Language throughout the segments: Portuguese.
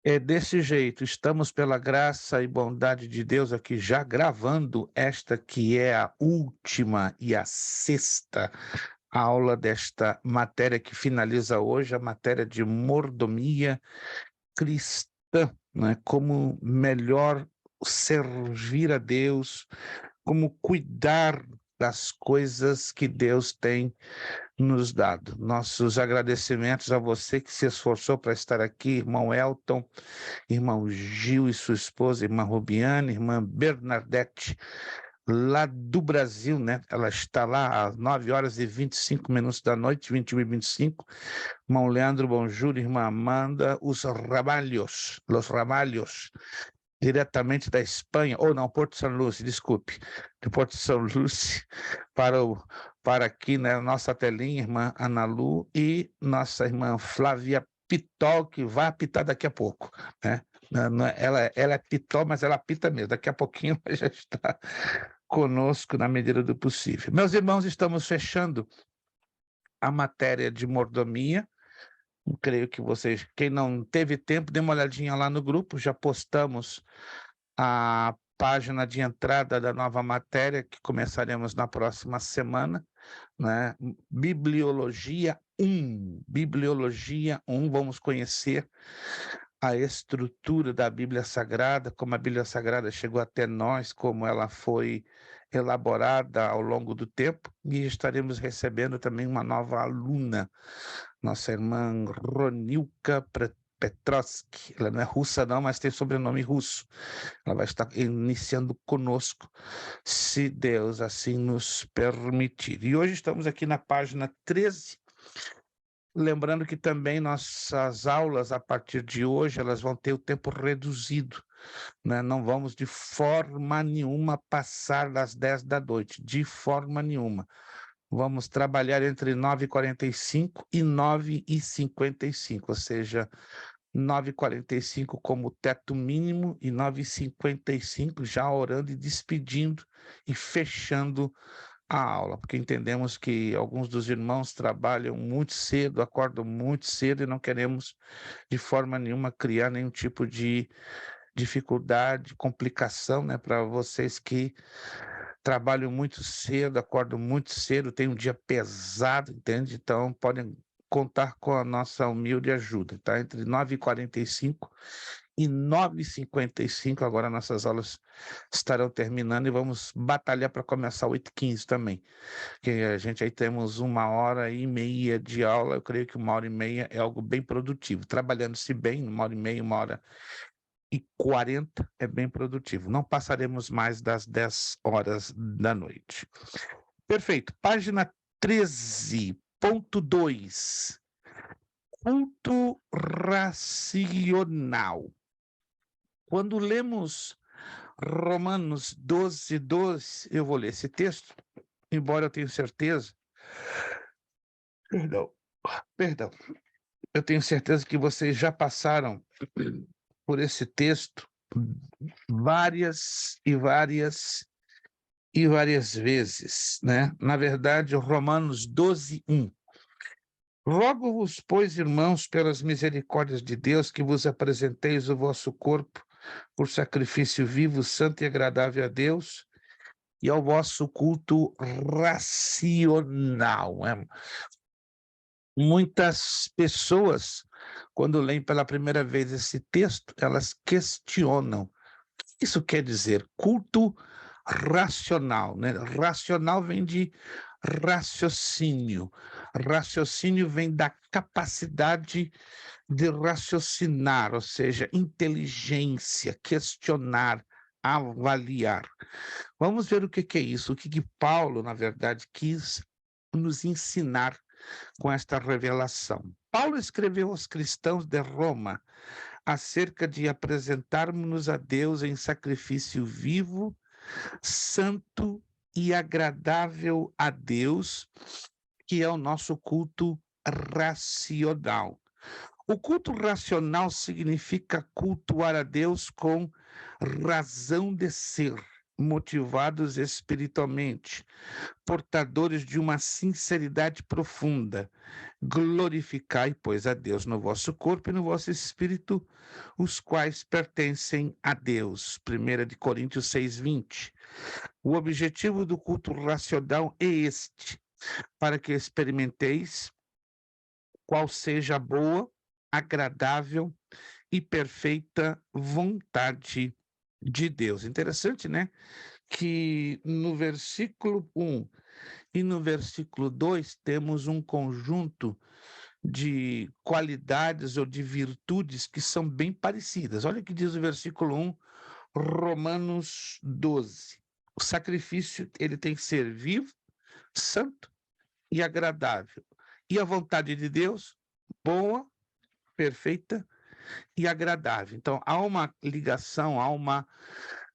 É desse jeito, estamos pela graça e bondade de Deus aqui já gravando esta que é a última e a sexta aula desta matéria que finaliza hoje, a matéria de mordomia cristã, né? Como melhor servir a Deus, como cuidar das coisas que Deus tem nos dado. Nossos agradecimentos a você que se esforçou para estar aqui, irmão Elton, irmão Gil e sua esposa, irmã Rubiane, irmã Bernadette, lá do Brasil, né? Ela está lá às 9h25 da noite, 21h25. Irmão Leandro Bonjour, irmã Amanda, los Ramalhos, diretamente da Espanha, ou não, Porto São Lúcio, desculpe, de Porto São Lúcio para aqui, né, nossa telinha, irmã Ana Lu e nossa irmã Flávia Pitol, que vai apitar daqui a pouco, né? Ela é pitol, mas ela apita mesmo. Daqui a pouquinho ela já está conosco na medida do possível. Meus irmãos, estamos fechando a matéria de mordomia. Eu creio que vocês, quem não teve tempo, dê uma olhadinha lá no grupo, já postamos a página de entrada da nova matéria, que começaremos na próxima semana, né? Bibliologia 1, vamos conhecer a estrutura da Bíblia Sagrada, como a Bíblia Sagrada chegou até nós, como ela foi elaborada ao longo do tempo, e estaremos recebendo também uma nova aluna, nossa irmã Ronilka Petrovsky. Ela não é russa não, mas tem sobrenome russo. Ela vai estar iniciando conosco, se Deus assim nos permitir. E hoje estamos aqui na página 13, lembrando que também nossas aulas, a partir de hoje, elas vão ter o tempo reduzido, né? Não vamos de forma nenhuma passar das 10 da noite, de forma nenhuma. Vamos trabalhar entre 9h45 e 9h55, ou seja, 9h45 como teto mínimo e 9h55 já orando e despedindo e fechando a aula, porque entendemos que alguns dos irmãos trabalham muito cedo, acordam muito cedo e não queremos de forma nenhuma criar nenhum tipo de dificuldade, complicação, né, para vocês que trabalham muito cedo, acordam muito cedo, têm um dia pesado, entende? Então podem contar com a nossa humilde ajuda, tá? Entre 9h45 e 9h55, agora nossas aulas estarão terminando e vamos batalhar para começar 8h15 também, que a gente aí temos 1h30 de aula. Eu creio que 1h30 é algo bem produtivo, trabalhando-se bem, 1h30, 1h40 é bem produtivo. Não passaremos mais das 10 horas da noite. Perfeito. Página 13.2. Culto racional. Quando lemos Romanos 12:12, eu vou ler esse texto, embora eu tenha certeza, perdão, perdão, eu tenho certeza que vocês já passaram por esse texto várias e várias e várias vezes, né? Na verdade, Romanos 12:1. Rogo-vos, pois, irmãos, pelas misericórdias de Deus, que vos apresenteis o vosso corpo por sacrifício vivo, santo e agradável a Deus, e ao vosso culto racional, né? Muitas pessoas, quando leem pela primeira vez esse texto, elas questionam. O que isso quer dizer? Culto racional, né? Racional vem de raciocínio. Raciocínio vem da capacidade de raciocinar, ou seja, inteligência, questionar, avaliar. Vamos ver o que que é isso, o que que Paulo, na verdade, quis nos ensinar com esta revelação. Paulo escreveu aos cristãos de Roma acerca de apresentarmos-nos a Deus em sacrifício vivo, santo e agradável a Deus, que é o nosso culto racional. O culto racional significa cultuar a Deus com razão de ser, motivados espiritualmente, portadores de uma sinceridade profunda. Glorificai, pois, a Deus no vosso corpo e no vosso espírito, os quais pertencem a Deus. 1 de Coríntios 6:20. O objetivo do culto racional é este, para que experimenteis qual seja a boa, agradável e perfeita vontade de Deus. Interessante, né? Que no versículo 1 e no versículo 2 temos um conjunto de qualidades ou de virtudes que são bem parecidas. Olha o que diz o versículo 1, Romanos 12. O sacrifício, ele tem que ser vivo, santo e agradável. E a vontade de Deus, boa, perfeita e agradável. Então, há uma ligação, há uma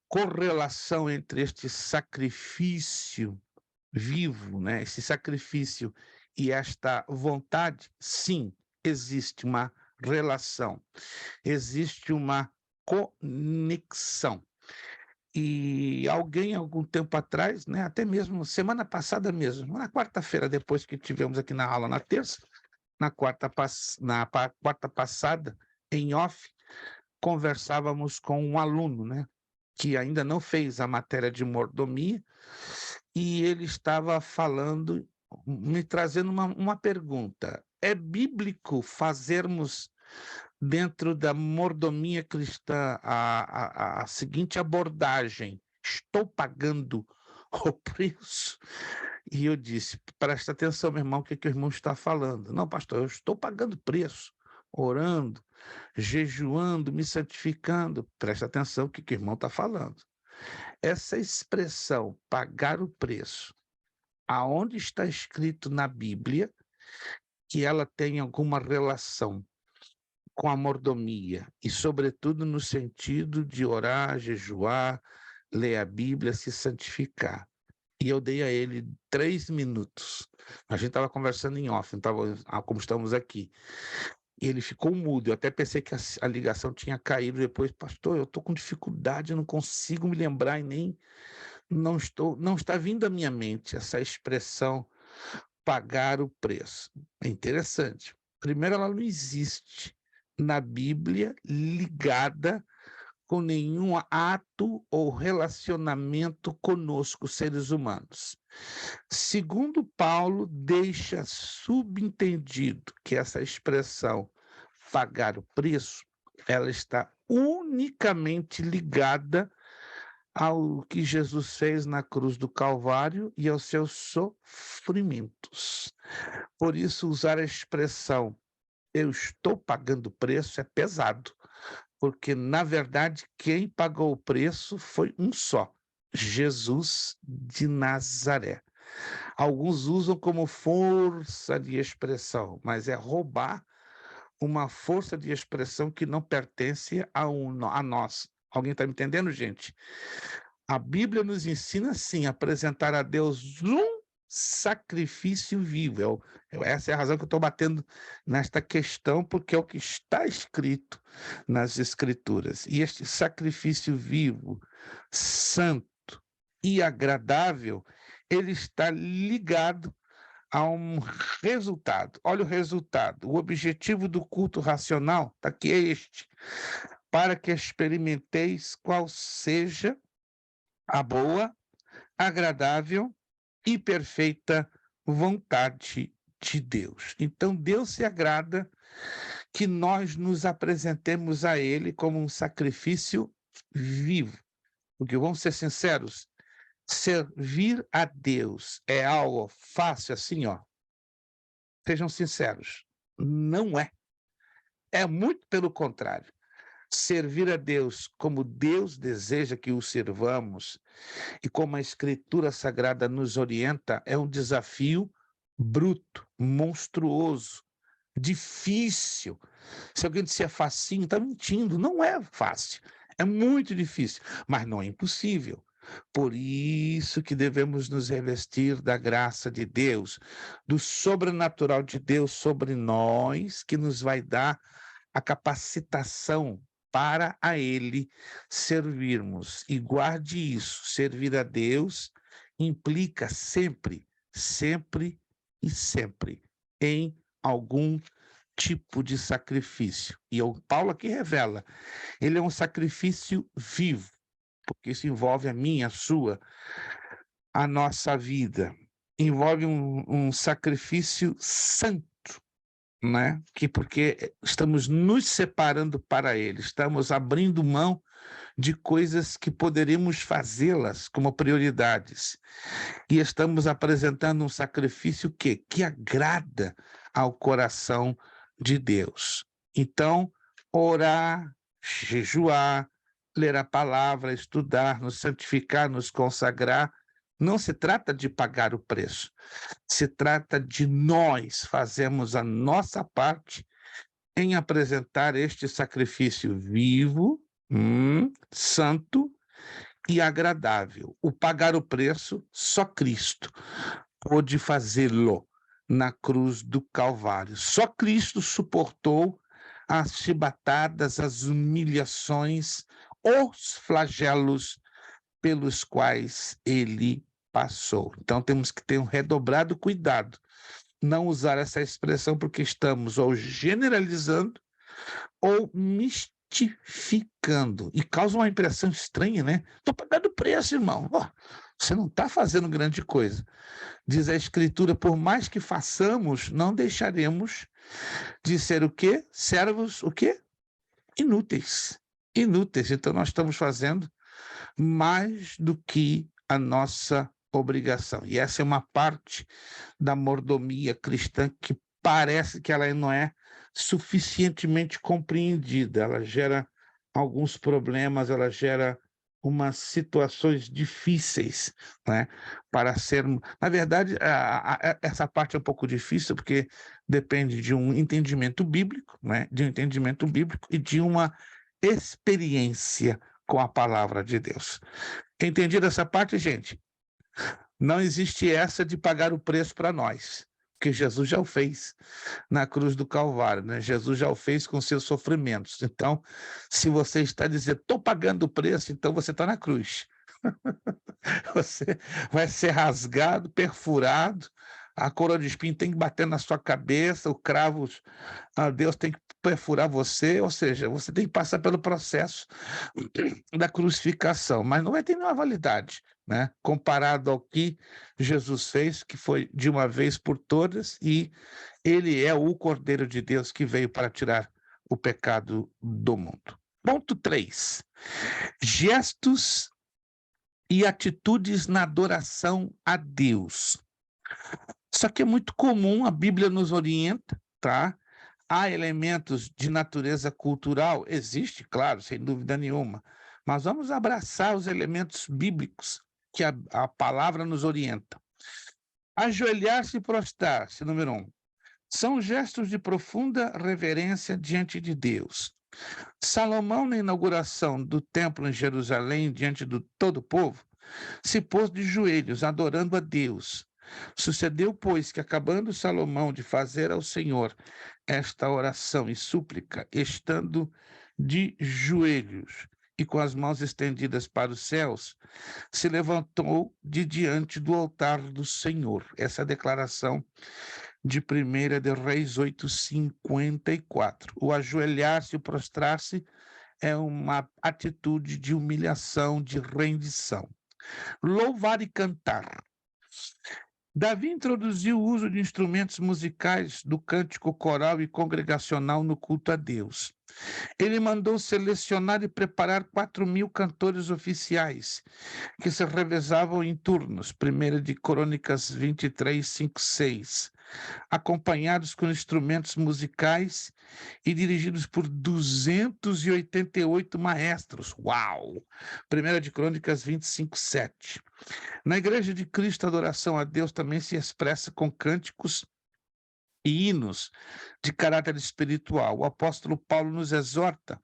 correlação entre este sacrifício vivo, né? Esse sacrifício e esta vontade. Sim, existe uma relação, existe uma conexão. E alguém, algum tempo atrás, né, até mesmo semana passada mesmo, na quarta-feira, depois que tivemos aqui na aula na terça, na quarta passada, em off, conversávamos com um aluno, né, que ainda não fez a matéria de mordomia, e ele estava falando, me trazendo uma pergunta. É bíblico fazermos dentro da mordomia cristã a seguinte abordagem: estou pagando o preço? E eu disse, presta atenção, meu irmão, o que o irmão está falando. Não, pastor, eu estou pagando preço, orando, jejuando, me santificando. Presta atenção o que o irmão está falando. Essa expressão, pagar o preço, aonde está escrito na Bíblia que ela tem alguma relação com a mordomia, e sobretudo no sentido de orar, jejuar, ler a Bíblia, se santificar. E eu dei a ele 3 minutos. A gente estava conversando em off, não tava, como estamos aqui. E ele ficou mudo. Eu até pensei que a ligação tinha caído depois. Pastor, eu estou com dificuldade, eu não consigo me lembrar e nem não está vindo à minha mente essa expressão pagar o preço. É interessante. Primeiro, ela não existe na Bíblia ligada com nenhum ato ou relacionamento conosco, seres humanos. Segundo Paulo, deixa subentendido que essa expressão pagar o preço, ela está unicamente ligada ao que Jesus fez na cruz do Calvário e aos seus sofrimentos. Por isso, usar a expressão eu estou pagando o preço é pesado, porque, na verdade, quem pagou o preço foi um só, Jesus de Nazaré. Alguns usam como força de expressão, mas é roubar uma força de expressão que não pertence a nós. Alguém está me entendendo, gente? A Bíblia nos ensina, sim, a apresentar a Deus um sacrifício vivo. Essa é a razão que eu estou batendo nesta questão, porque é o que está escrito nas Escrituras. E este sacrifício vivo, santo e agradável, ele está ligado a um resultado. Olha o resultado. O objetivo do culto racional está aqui, é este: para que experimenteis qual seja a boa, agradável e perfeita vontade de Deus. Então, Deus se agrada que nós nos apresentemos a Ele como um sacrifício vivo. Porque, vamos ser sinceros, servir a Deus é algo fácil assim, ó. Sejam sinceros, não é. É muito pelo contrário. Servir a Deus como Deus deseja que o servamos e como a Escritura Sagrada nos orienta é um desafio bruto, monstruoso, difícil. Se alguém disser facinho, está mentindo. Não é fácil, é muito difícil, mas não é impossível. Por isso que devemos nos revestir da graça de Deus, do sobrenatural de Deus sobre nós, que nos vai dar a capacitação para a Ele servirmos. E guarde isso, servir a Deus implica sempre, sempre e sempre em algum tipo de sacrifício. E o Paulo aqui revela, ele é um sacrifício vivo, porque isso envolve a minha, a sua, a nossa vida. Envolve um sacrifício santo, né? Porque estamos nos separando para ele, estamos abrindo mão de coisas que poderíamos fazê-las como prioridades. E estamos apresentando um sacrifício que agrada ao coração de Deus. Então, orar, jejuar, ler a palavra, estudar, nos santificar, nos consagrar, não se trata de pagar o preço, se trata de nós fazermos a nossa parte em apresentar este sacrifício vivo, santo e agradável. O pagar o preço, só Cristo pôde fazê-lo na cruz do Calvário. Só Cristo suportou as chibatadas, as humilhações, os flagelos pelos quais ele passou. Então temos que ter um redobrado cuidado, não usar essa expressão porque estamos ou generalizando ou mistificando. E causa uma impressão estranha, né? Estou pagando preço, irmão. Oh, você não está fazendo grande coisa. Diz a Escritura, por mais que façamos, não deixaremos de ser o quê? Servos, o quê? Inúteis. Inúteis. Então nós estamos fazendo mais do que a nossa obrigação. E essa é uma parte da mordomia cristã que parece que ela não é suficientemente compreendida. Ela gera alguns problemas, ela gera umas situações difíceis, né, para sermos... Na verdade, essa parte é um pouco difícil, porque depende de um entendimento bíblico, né, de um entendimento bíblico e de uma experiência com a palavra de Deus. Entendido essa parte, gente? Não existe essa de pagar o preço para nós, porque Jesus já o fez na cruz do Calvário, né? Jesus já o fez com seus sofrimentos. Então, se você está dizendo, estou pagando o preço, então você está na cruz. Você vai ser rasgado, perfurado, a coroa de espinho tem que bater na sua cabeça, o cravo, Deus tem que perfurar você, ou seja, você tem que passar pelo processo da crucificação, mas não vai ter nenhuma validade, né? Comparado ao que Jesus fez, que foi de uma vez por todas, e ele é o Cordeiro de Deus que veio para tirar o pecado do mundo. Ponto 3. Gestos e atitudes na adoração a Deus. Isso aqui é muito comum, a Bíblia nos orienta, tá? Há elementos de natureza cultural? Existe, claro, sem dúvida nenhuma. Mas vamos abraçar os elementos bíblicos que a palavra nos orienta. Ajoelhar-se e prostrar-se, número 1. São gestos de profunda reverência diante de Deus. Salomão, na inauguração do templo em Jerusalém, diante do todo o povo, se pôs de joelhos, adorando a Deus. Sucedeu, pois, que acabando Salomão de fazer ao Senhor esta oração e súplica, estando de joelhos e com as mãos estendidas para os céus, se levantou de diante do altar do Senhor. Essa é a declaração de 1 de Reis 8:54. O ajoelhar-se e prostrar-se é uma atitude de humilhação, de rendição. Louvar e cantar. Davi introduziu o uso de instrumentos musicais do cântico coral e congregacional no culto a Deus. Ele mandou selecionar e preparar 4.000 cantores oficiais, que se revezavam em turnos, 1 de Crônicas 23, 5, 6, acompanhados com instrumentos musicais e dirigidos por 288 maestros. Uau! 1 de Crônicas 25, 7. Na Igreja de Cristo, a adoração a Deus também se expressa com cânticos e hinos de caráter espiritual. O apóstolo Paulo nos exorta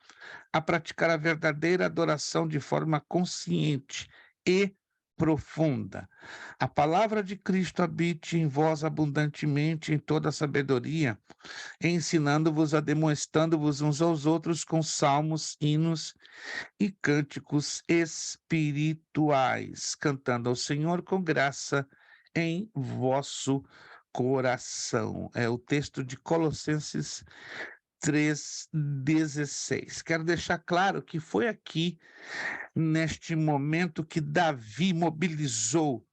a praticar a verdadeira adoração de forma consciente e profunda. A palavra de Cristo habite em vós abundantemente em toda a sabedoria, ensinando-vos, ademoestando-vos uns aos outros com salmos, hinos e cânticos espirituais, cantando ao Senhor com graça em vosso coração. É o texto de Colossenses 3,16. Quero deixar claro que foi aqui, neste momento, que Davi mobilizou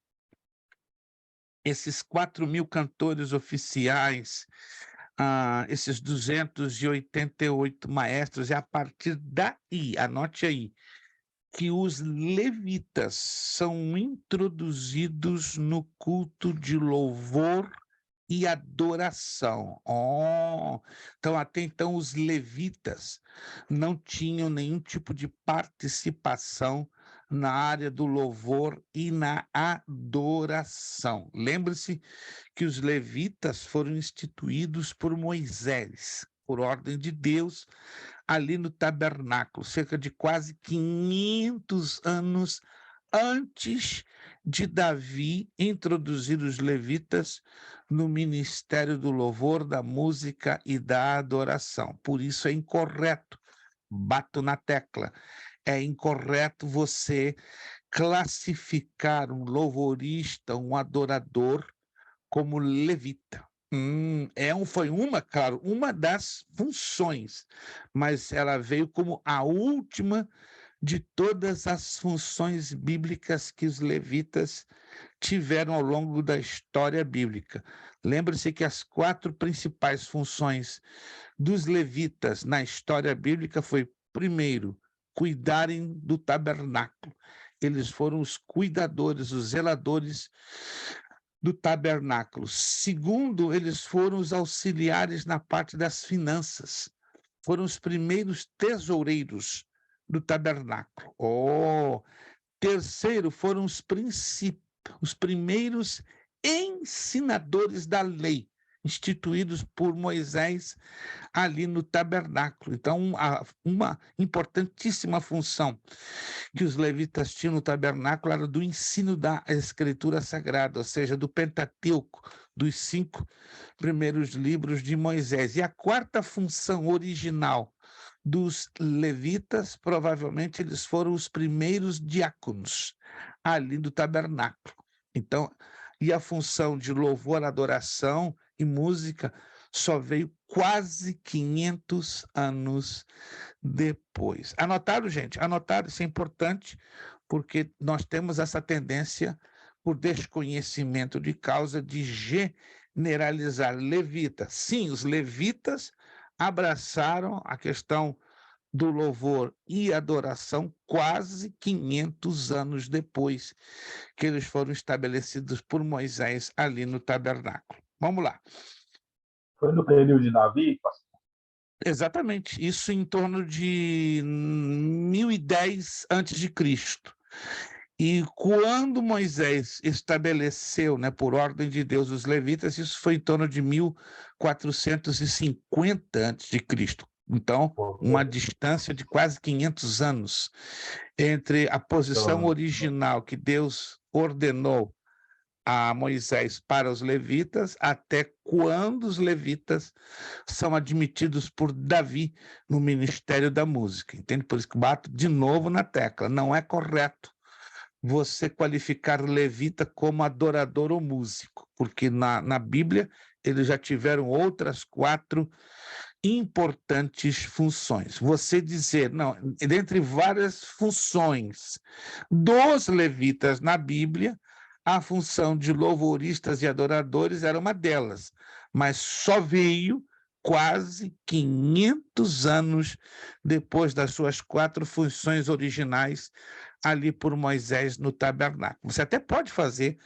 esses 4.000 cantores oficiais, esses 288 maestros, e a partir daí, anote aí, que os levitas são introduzidos no culto de louvor e adoração. Então, até então, os levitas não tinham nenhum tipo de participação na área do louvor e na adoração. Lembre-se que os levitas foram instituídos por Moisés, por ordem de Deus, ali no tabernáculo, cerca de quase 500 anos antes de Davi introduzir os levitas no ministério do louvor, da música e da adoração. Por isso é incorreto, bato na tecla, é incorreto você classificar um louvorista, um adorador, como levita. Foi claro, uma das funções, mas ela veio como a última de todas as funções bíblicas que os levitas tiveram ao longo da história bíblica. Lembre-se que as 4 principais funções dos levitas na história bíblica foi, primeiro, cuidarem do tabernáculo. Eles foram os cuidadores, os zeladores do tabernáculo. Segundo, eles foram os auxiliares na parte das finanças. Foram os primeiros tesoureiros do tabernáculo. Terceiro, foram os primeiros ensinadores da lei, instituídos por Moisés ali no tabernáculo. Então, uma importantíssima função que os levitas tinham no tabernáculo era do ensino da Escritura Sagrada, ou seja, do Pentateuco, dos 5 primeiros livros de Moisés. E a quarta função original dos levitas, provavelmente eles foram os primeiros diáconos ali do tabernáculo. Então, e a função de louvor, adoração e música só veio quase 500 anos depois. Anotaram, gente? Anotaram, isso é importante, porque nós temos essa tendência, por desconhecimento de causa, de generalizar levitas. Sim, os levitas abraçaram a questão do louvor e adoração quase 500 anos depois que eles foram estabelecidos por Moisés ali no tabernáculo. Vamos lá. Foi no período de Davi, pastor? Exatamente, isso em torno de 1010 a.C. E quando Moisés estabeleceu, por ordem de Deus, os levitas, isso foi em torno de 1450 a.C. Então, uma distância de quase 500 anos entre a posição original que Deus ordenou a Moisés para os levitas, até quando os levitas são admitidos por Davi no ministério da música. Entende? Por isso que bato de novo na tecla. Não é correto você qualificar levita como adorador ou músico, porque na Bíblia eles já tiveram outras 4 importantes funções. Você dizer, não, dentre várias funções dos levitas na Bíblia, a função de louvoristas e adoradores era uma delas, mas só veio quase 500 anos depois das suas 4 funções originais ali por Moisés no tabernáculo. Você até pode fazer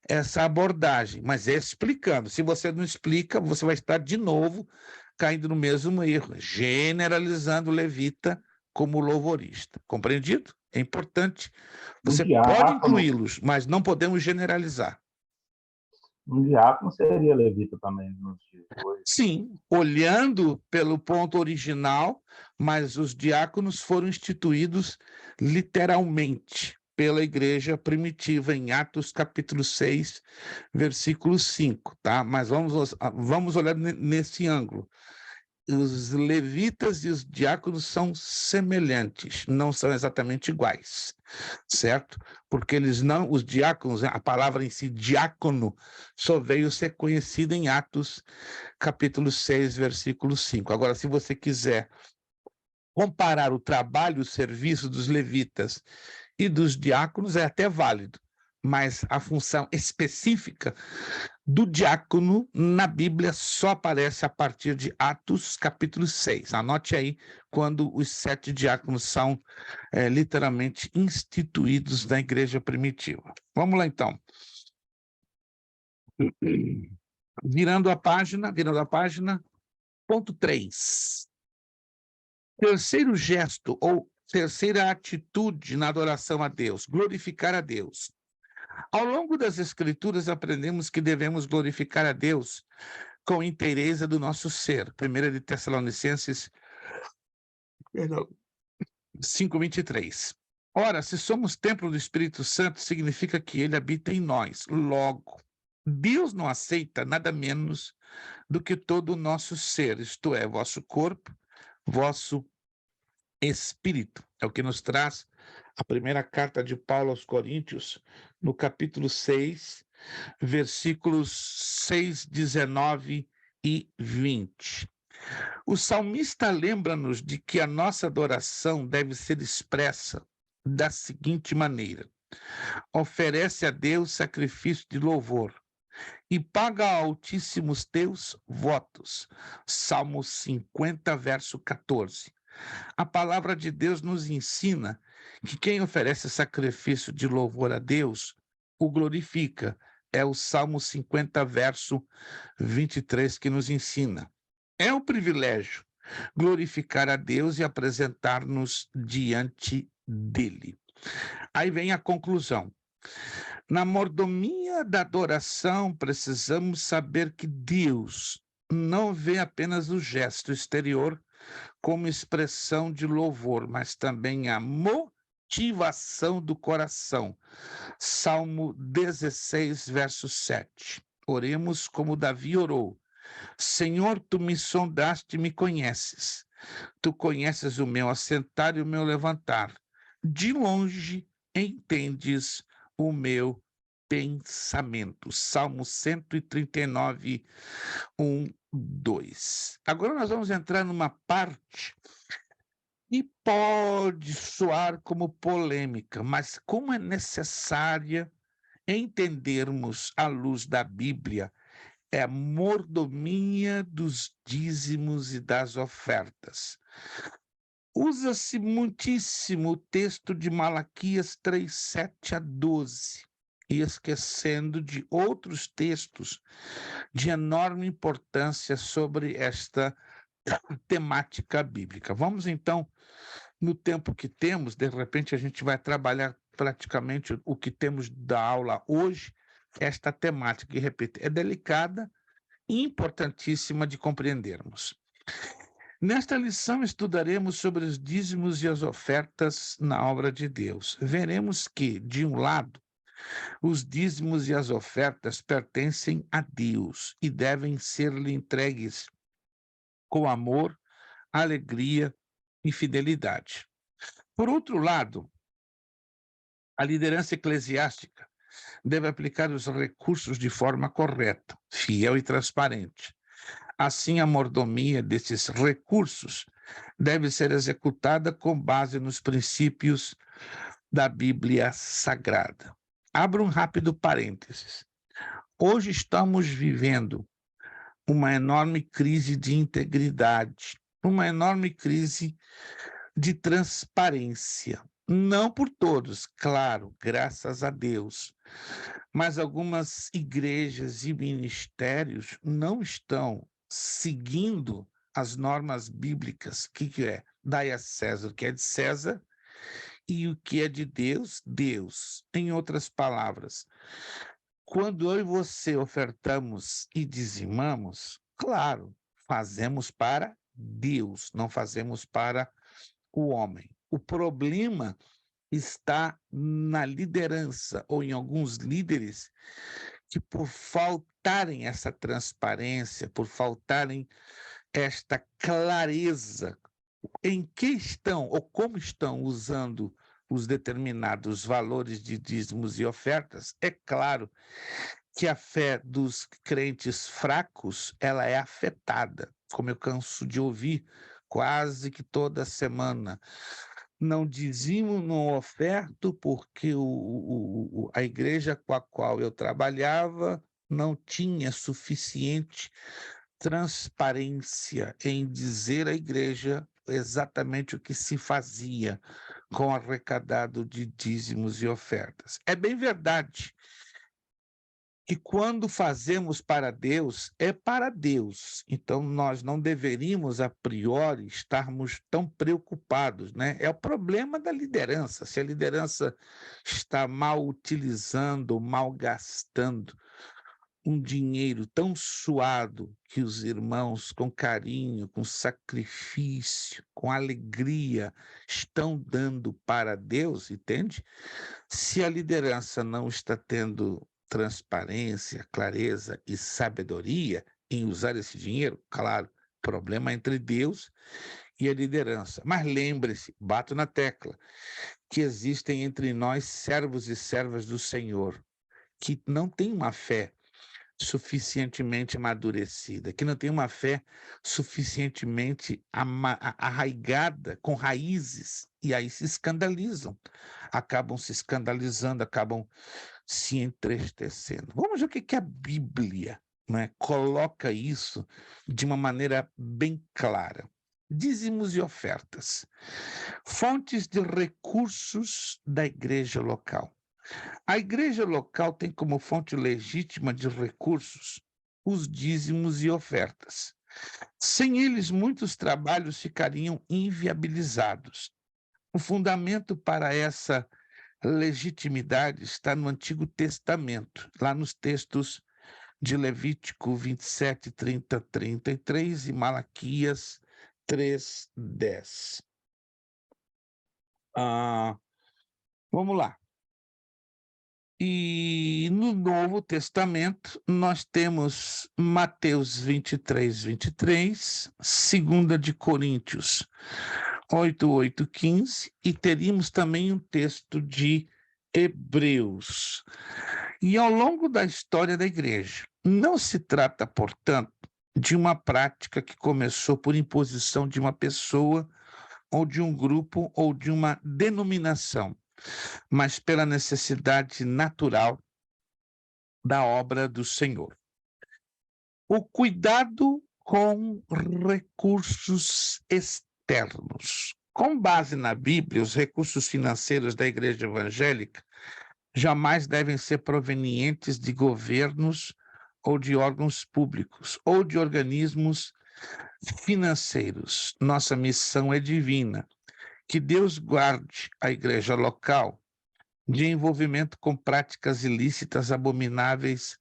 essa abordagem, mas é explicando. Se você não explica, você vai estar de novo caindo no mesmo erro, generalizando o levita como louvorista. Compreendido? É importante. Você pode incluí-los, mas não podemos generalizar. Um diácono seria levita também nos dias de hoje. Sim, olhando pelo ponto original, mas os diáconos foram instituídos literalmente. pela igreja primitiva, em Atos capítulo 6, versículo 5, tá? Mas vamos olhar nesse ângulo. Os levitas e os diáconos são semelhantes, não são exatamente iguais, certo? Porque eles não, os diáconos, a palavra em si, diácono, só veio ser conhecida em Atos, capítulo 6, versículo 5. Agora, se você quiser comparar o trabalho e o serviço dos levitas e dos diáconos, é até válido, mas a função específica do diácono na Bíblia só aparece a partir de Atos capítulo 6. Anote aí quando os 7 diáconos são literalmente instituídos na igreja primitiva. Vamos lá então. Virando a página, ponto 3. Terceiro gesto ou terceira atitude na adoração a Deus, glorificar a Deus. Ao longo das Escrituras, aprendemos que devemos glorificar a Deus com inteireza do nosso ser. 1 de Tessalonicenses 5:23. Ora, se somos templo do Espírito Santo, significa que ele habita em nós. Logo, Deus não aceita nada menos do que todo o nosso ser, isto é, vosso corpo, vosso espírito. É o que nos traz a primeira carta de Paulo aos Coríntios, no capítulo 6, versículos 6, 19 e 20. O salmista lembra-nos de que a nossa adoração deve ser expressa da seguinte maneira: oferece a Deus sacrifício de louvor e paga a Altíssimos teus votos. Salmo 50, verso 14. A palavra de Deus nos ensina que quem oferece sacrifício de louvor a Deus o glorifica. É o Salmo 50, verso 23, que nos ensina. É um privilégio glorificar a Deus e apresentar-nos diante dele. Aí vem a conclusão. Na mordomia da adoração, precisamos saber que Deus não vê apenas o gesto exterior como expressão de louvor, mas também a motivação do coração. Salmo 16, verso 7. Oremos como Davi orou. Senhor, tu me sondaste e me conheces. Tu conheces o meu assentar e o meu levantar. De longe entendes o meu pensamento. Salmo 139, 1, 2. Agora nós vamos entrar numa parte que pode soar como polêmica, mas como é necessária entendermos à luz da Bíblia, é a mordomia dos dízimos e das ofertas. Usa-se muitíssimo o texto de Malaquias 3, 7 a 12, e esquecendo de outros textos de enorme importância sobre esta temática bíblica. Vamos então, no tempo que temos, de repente a gente vai trabalhar praticamente o que temos da aula hoje, esta temática, e repito, é delicada e importantíssima de compreendermos. Nesta lição estudaremos sobre os dízimos e as ofertas na obra de Deus. Veremos que, de um lado, os dízimos e as ofertas pertencem a Deus e devem ser-lhe entregues com amor, alegria e fidelidade. Por outro lado, a liderança eclesiástica deve aplicar os recursos de forma correta, fiel e transparente. Assim, a mordomia desses recursos deve ser executada com base nos princípios da Bíblia Sagrada. Abra um rápido parênteses. Hoje estamos vivendo uma enorme crise de integridade, uma enorme crise de transparência. Não por todos, claro, graças a Deus, mas algumas igrejas e ministérios não estão seguindo as normas bíblicas. O que é? Dai a César o que é de César e o que é de Deus, Deus. Em outras palavras, quando eu e você ofertamos e dizimamos, claro, fazemos para Deus, não fazemos para o homem. O problema está na liderança ou em alguns líderes que, por faltarem essa transparência, por faltarem esta clareza em que estão ou como estão usando os determinados valores de dízimos e ofertas, é claro que a fé dos crentes fracos, ela é afetada, como eu canso de ouvir quase que toda semana. Não dizimo, não oferto, porque a igreja com a qual eu trabalhava não tinha suficiente transparência em dizer à igreja exatamente o que se fazia com o arrecadado de dízimos e ofertas. É bem verdade que quando fazemos para Deus, é para Deus. Então, nós não deveríamos, a priori, estarmos tão preocupados, né? É o problema da liderança. Se a liderança está mal utilizando, mal gastando um dinheiro tão suado que os irmãos, com carinho, com sacrifício, com alegria, estão dando para Deus, entende? Se a liderança não está tendo transparência, clareza e sabedoria em usar esse dinheiro, claro, problema entre Deus e a liderança. Mas lembre-se, bato na tecla, que existem entre nós servos e servas do Senhor que não têm uma fé suficientemente amadurecida, que não tem uma fé suficientemente arraigada, com raízes, e aí se escandalizam, acabam se escandalizando, acabam se entristecendo. Vamos ver o que a Bíblia, né, coloca isso de uma maneira bem clara. Dízimos e ofertas, fontes de recursos da igreja local. A igreja local tem como fonte legítima de recursos os dízimos e ofertas. Sem eles, muitos trabalhos ficariam inviabilizados. O fundamento para essa legitimidade está no Antigo Testamento, lá nos textos de Levítico 27, 30, 33 e Malaquias 3, 10. Vamos lá. E no Novo Testamento, nós temos Mateus 23, 23, 2 de Coríntios 8, 8, 15, e teríamos também um texto de Hebreus. E ao longo da história da igreja, não se trata, portanto, de uma prática que começou por imposição de uma pessoa, ou de um grupo, ou de uma denominação, mas pela necessidade natural da obra do Senhor. O cuidado com recursos externos. Com base na Bíblia, os recursos financeiros da igreja evangélica jamais devem ser provenientes de governos ou de órgãos públicos ou de organismos financeiros. Nossa missão é divina. Que Deus guarde a igreja local de envolvimento com práticas ilícitas, abomináveis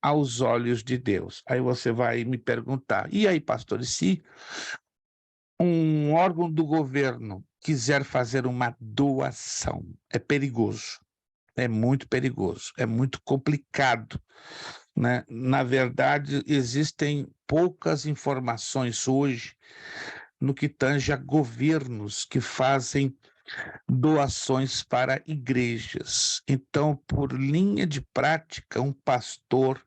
aos olhos de Deus. Aí você vai me perguntar, e aí, pastor, e se um órgão do governo quiser fazer uma doação? É perigoso, é muito perigoso, é muito complicado, né? Na verdade, existem poucas informações hoje no que tange a governos que fazem doações para igrejas. Então, por linha de prática, um pastor,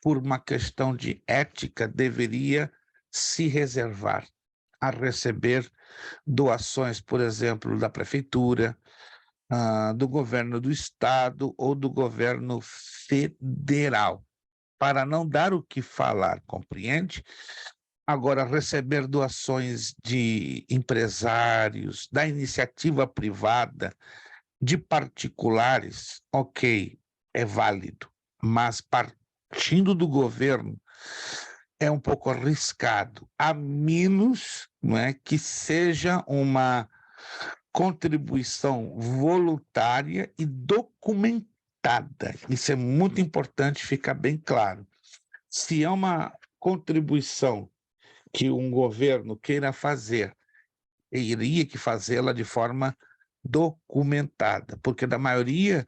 por uma questão de ética, deveria se reservar a receber doações, por exemplo, da prefeitura, do governo do estado ou do governo federal, para não dar o que falar, compreende? Agora, receber doações de empresários, da iniciativa privada, de particulares, ok, é válido, mas partindo do governo é um pouco arriscado, a menos, não é, que seja uma contribuição voluntária e documentada. Isso é muito importante ficar bem claro. Se é uma contribuição que um governo queira fazer, iria que fazê-la de forma documentada, porque da maioria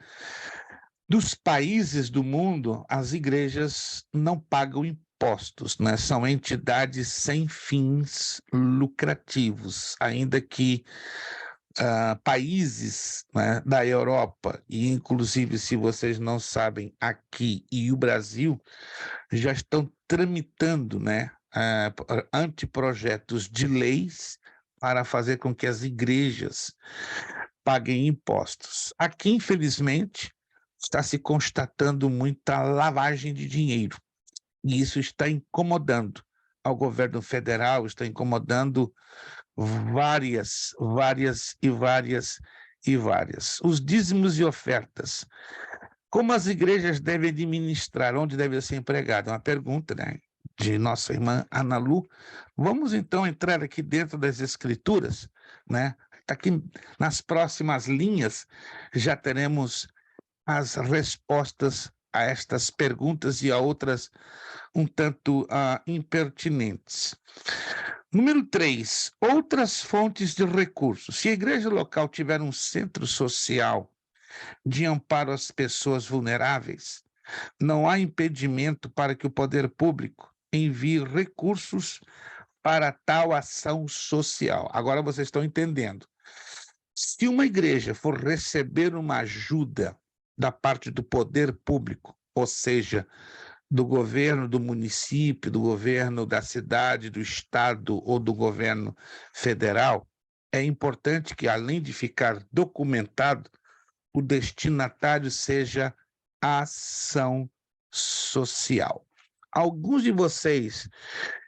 dos países do mundo, as igrejas não pagam impostos, né? São entidades sem fins lucrativos, ainda que países, né, da Europa, e inclusive, se vocês não sabem, aqui e o Brasil, já estão tramitando, né, anteprojetos de leis para fazer com que as igrejas paguem impostos. Aqui, infelizmente, está se constatando muita lavagem de dinheiro, e isso está incomodando ao governo federal, está incomodando várias. Os dízimos e ofertas. Como as igrejas devem administrar, onde deve ser empregado? É uma pergunta, né, de nossa irmã Ana Lu. Vamos então entrar aqui dentro das escrituras, né? Aqui nas próximas linhas já teremos as respostas a estas perguntas e a outras um tanto impertinentes. Número 3, outras fontes de recursos. Se a igreja local tiver um centro social de amparo às pessoas vulneráveis, não há impedimento para que o poder público envie recursos para tal ação social. Agora vocês estão entendendo. Se uma igreja for receber uma ajuda da parte do poder público, ou seja, do governo do município, do governo da cidade, do estado ou do governo federal, é importante que, além de ficar documentado, o destinatário seja a ação social. Alguns de vocês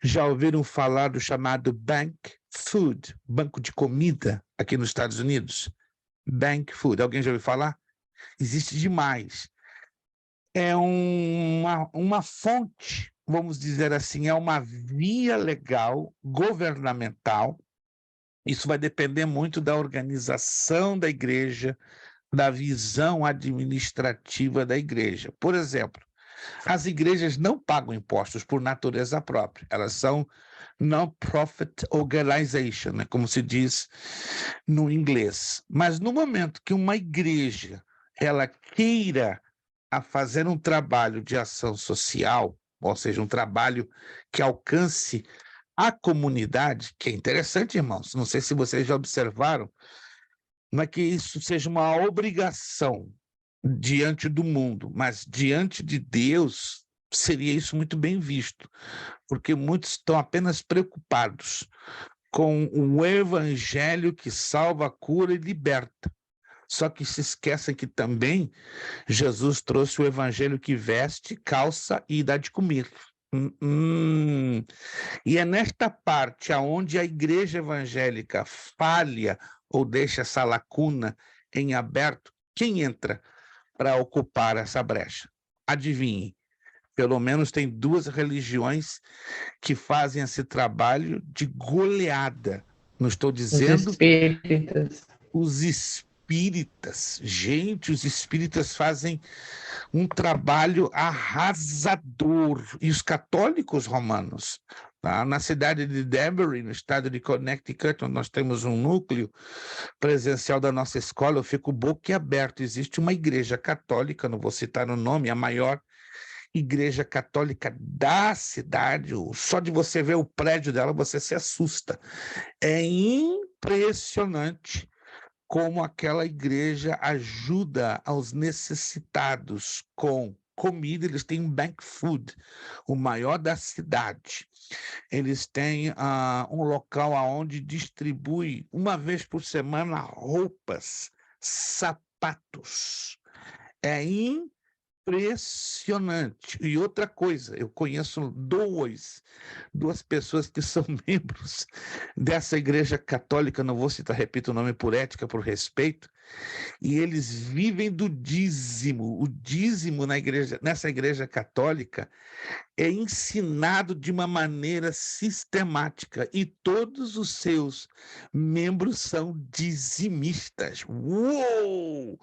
já ouviram falar do chamado Bank Food, banco de comida aqui nos Estados Unidos? Bank Food, alguém já ouviu falar? Existe demais. É uma fonte, vamos dizer assim, é uma via legal, governamental. Isso vai depender muito da organização da igreja, da visão administrativa da igreja. Por exemplo, as igrejas não pagam impostos por natureza própria, elas são non-profit organization, né, como se diz no inglês. Mas no momento que uma igreja ela queira a fazer um trabalho de ação social, ou seja, um trabalho que alcance a comunidade, que é interessante, irmãos, não sei se vocês já observaram, não é que isso seja uma obrigação diante do mundo, mas diante de Deus seria isso muito bem visto, porque muitos estão apenas preocupados com o evangelho que salva, cura e liberta. Só que se esquecem que também Jesus trouxe o evangelho que veste, calça e dá de comer. E é nesta parte aonde a igreja evangélica falha ou deixa essa lacuna em aberto, quem entra para ocupar essa brecha? Adivinhe, pelo menos tem 2 religiões que fazem esse trabalho de goleada. Não estou Os dizendo espíritas. os espíritas. Gente, os espíritas fazem um trabalho arrasador. E os católicos romanos, tá? Na cidade de Danbury, no estado de Connecticut, onde nós temos um núcleo presencial da nossa escola, eu fico boquiaberto. Existe uma igreja católica, não vou citar o nome, a maior igreja católica da cidade. Só de você ver o prédio dela, você se assusta. É impressionante como aquela igreja ajuda aos necessitados com comida. Eles têm um bank food, o maior da cidade. Eles têm um local onde distribui, uma vez por semana, roupas, sapatos. É impressionante. E outra coisa, eu conheço duas pessoas que são membros dessa igreja católica, não vou citar, repito o nome por ética, por respeito, e eles vivem do dízimo. O dízimo nessa igreja católica é ensinado de uma maneira sistemática e todos os seus membros são dizimistas. Uou!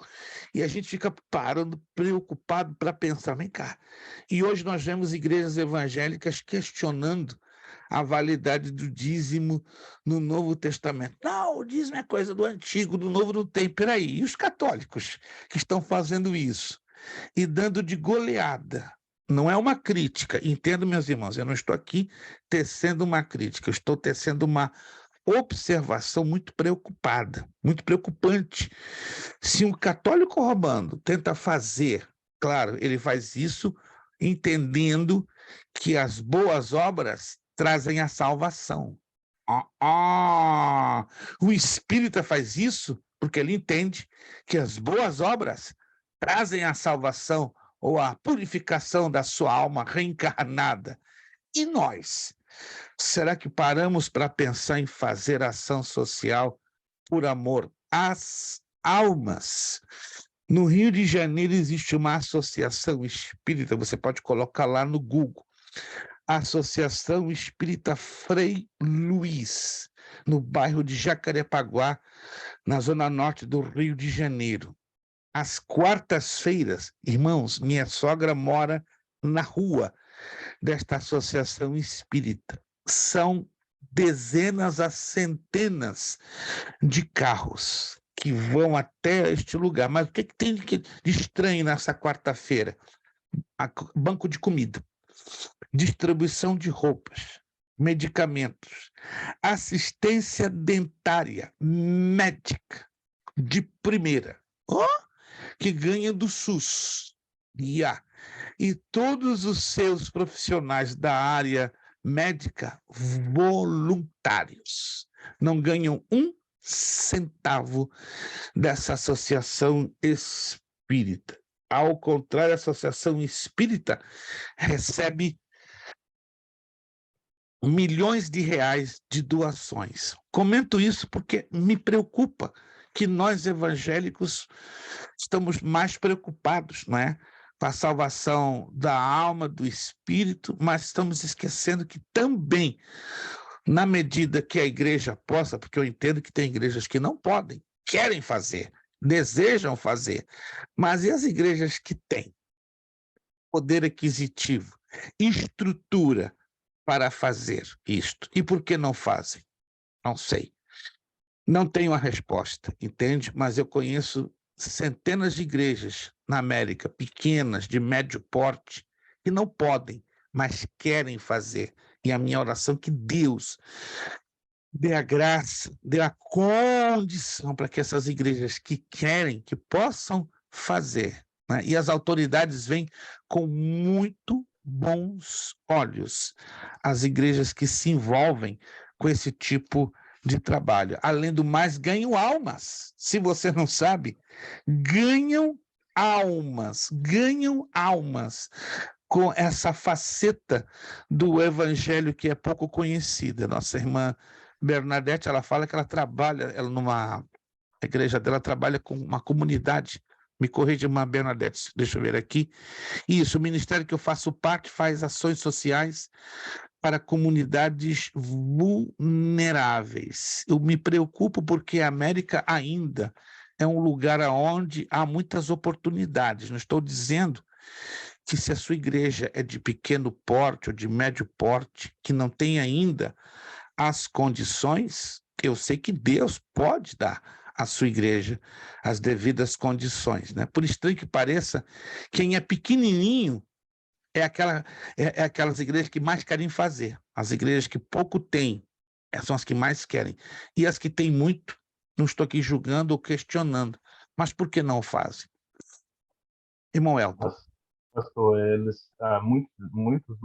E a gente fica parando, preocupado para pensar, vem cá. E hoje nós vemos igrejas evangélicas questionando a validade do dízimo no Novo Testamento. Não, o dízimo é coisa do Antigo, do Novo não tem. Peraí, e os católicos que estão fazendo isso e dando de goleada? Não é uma crítica, entendo, meus irmãos, eu não estou aqui tecendo uma crítica, eu estou tecendo uma observação muito preocupada, muito preocupante. Se um católico romano tenta fazer, claro, ele faz isso entendendo que as boas obras trazem a salvação. O espírita faz isso porque ele entende que as boas obras trazem a salvação ou a purificação da sua alma reencarnada. E nós? Será que paramos para pensar em fazer ação social por amor às almas? No Rio de Janeiro existe uma associação espírita, você pode colocar lá no Google, Associação Espírita Frei Luiz, no bairro de Jacarepaguá, na zona norte do Rio de Janeiro. Às quartas-feiras, irmãos, minha sogra mora na rua desta associação espírita. São dezenas a centenas de carros que vão até este lugar. Mas o que tem de estranho nessa quarta-feira? Banco de comida, distribuição de roupas, medicamentos, assistência dentária, médica, de primeira, que ganha do SUS. E todos os seus profissionais da área médica voluntários. Não ganham um centavo dessa associação espírita. Ao contrário, a associação espírita recebe milhões de reais de doações. Comento isso porque me preocupa que nós evangélicos estamos mais preocupados, não é? Com a salvação da alma, do espírito, mas estamos esquecendo que também, na medida que a igreja possa, porque eu entendo que tem igrejas que não podem, querem fazer, desejam fazer, mas e as igrejas que têm poder aquisitivo, estrutura para fazer isto? E por que não fazem? Não sei. Não tenho a resposta, entende? Mas eu conheço centenas de igrejas na América, pequenas, de médio porte, que não podem, mas querem fazer. E a minha oração é que Deus dê a graça, dê a condição para que essas igrejas que querem, que possam fazer, né? E as autoridades veem com muito bons olhos as igrejas que se envolvem com esse tipo de trabalho. Além do mais, ganham almas. Se você não sabe, ganham almas com essa faceta do evangelho que é pouco conhecida. Nossa irmã Bernadette, ela fala que ela trabalha, ela numa a igreja dela trabalha com uma comunidade. Me corrija, irmã Bernadette, deixa eu ver aqui. Isso, o ministério que eu faço parte faz ações sociais para comunidades vulneráveis. Eu me preocupo porque a América ainda é um lugar onde há muitas oportunidades. Não estou dizendo que se a sua igreja é de pequeno porte ou de médio porte, que não tem ainda as condições, eu sei que Deus pode dar à sua igreja as devidas condições, né? Por estranho que pareça, quem é pequenininho é aquelas igrejas que mais querem fazer. As igrejas que pouco têm são as que mais querem. E as que têm muito, não estou aqui julgando ou questionando, mas por que não fazem? Irmão Elton. Pastor, muitos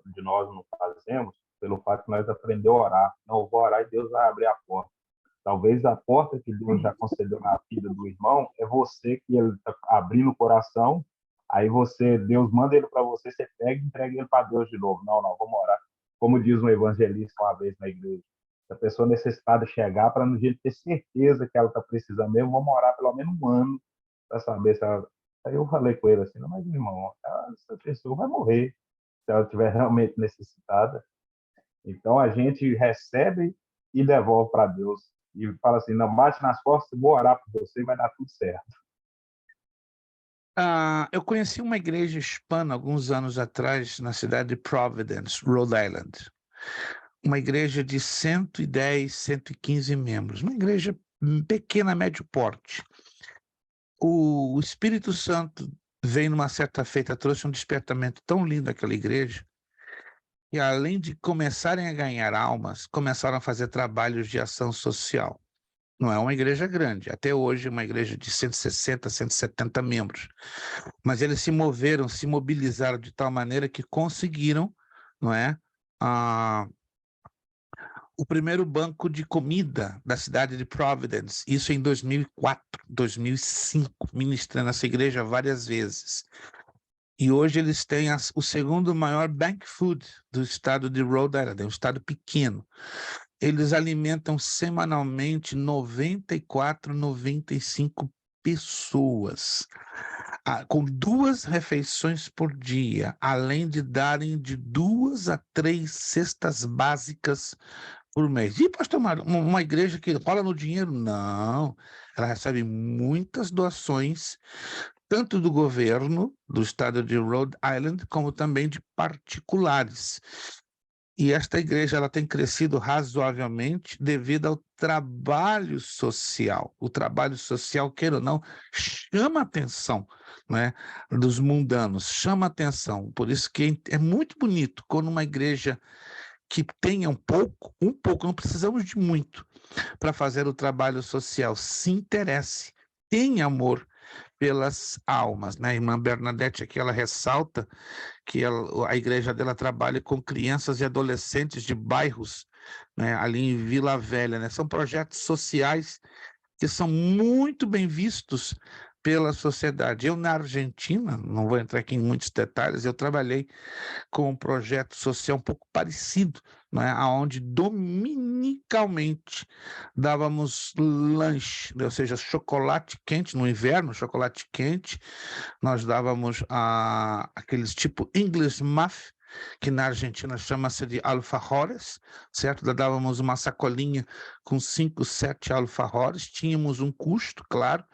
de nós não fazemos pelo fato que nós aprendemos a orar. Não, vou orar e Deus vai abrir a porta. Talvez a porta que Deus já concedeu na vida do irmão é você que ele está abrindo o coração, aí Deus manda ele para você, você pega e entrega ele para Deus de novo. Não, vamos orar. Como diz um evangelista uma vez na igreja, se a pessoa necessitada chegar, para no dia ter certeza que ela está precisando mesmo, vamos orar pelo menos um ano para saber se ela... Aí eu falei com ele assim, não, mas irmão, essa pessoa vai morrer se ela estiver realmente necessitada. Então a gente recebe e devolve para Deus. E fala assim, não, bate nas costas, vou orar por você e vai dar tudo certo. Eu conheci uma igreja hispana alguns anos atrás na cidade de Providence, Rhode Island. uma igreja de 110, 115 membros, uma igreja pequena, médio porte. O Espírito Santo veio numa certa feita, trouxe um despertamento tão lindo àquela igreja, e além de começarem a ganhar almas, começaram a fazer trabalhos de ação social. Não é uma igreja grande, até hoje é uma igreja de 160, 170 membros, mas eles se moveram, se mobilizaram de tal maneira que conseguiram, não é, o primeiro banco de comida da cidade de Providence, isso em 2004, 2005, ministrando essa igreja várias vezes. E hoje eles têm o segundo maior bank food do estado de Rhode Island, é um estado pequeno. Eles alimentam semanalmente 94, 95 pessoas, com 2 refeições por dia, além de darem de 2 a 3 cestas básicas por mês. E, pastor Mário, uma igreja que rola no dinheiro? Não, ela recebe muitas doações, tanto do governo do estado de Rhode Island, como também de particulares. E esta igreja ela tem crescido razoavelmente devido ao trabalho social. O trabalho social, queira ou não, chama a atenção, né, dos mundanos, chama a atenção. Por isso que é muito bonito quando uma igreja que tenha um pouco, não precisamos de muito para fazer o trabalho social, se interesse, tenha amor pelas almas, né? A irmã Bernadette aqui, ela ressalta que a igreja dela trabalha com crianças e adolescentes de bairros, né, ali em Vila Velha, né? São projetos sociais que são muito bem vistos pela sociedade. Eu, na Argentina, não vou entrar aqui em muitos detalhes, eu trabalhei com um projeto social um pouco parecido, né, onde dominicalmente dávamos lanche, ou seja, chocolate quente no inverno, chocolate quente, nós dávamos aqueles tipo English muffin, que na Argentina chama-se de alfajores, certo? Dávamos uma sacolinha com 5, 7 alfajores, tínhamos um custo, claro,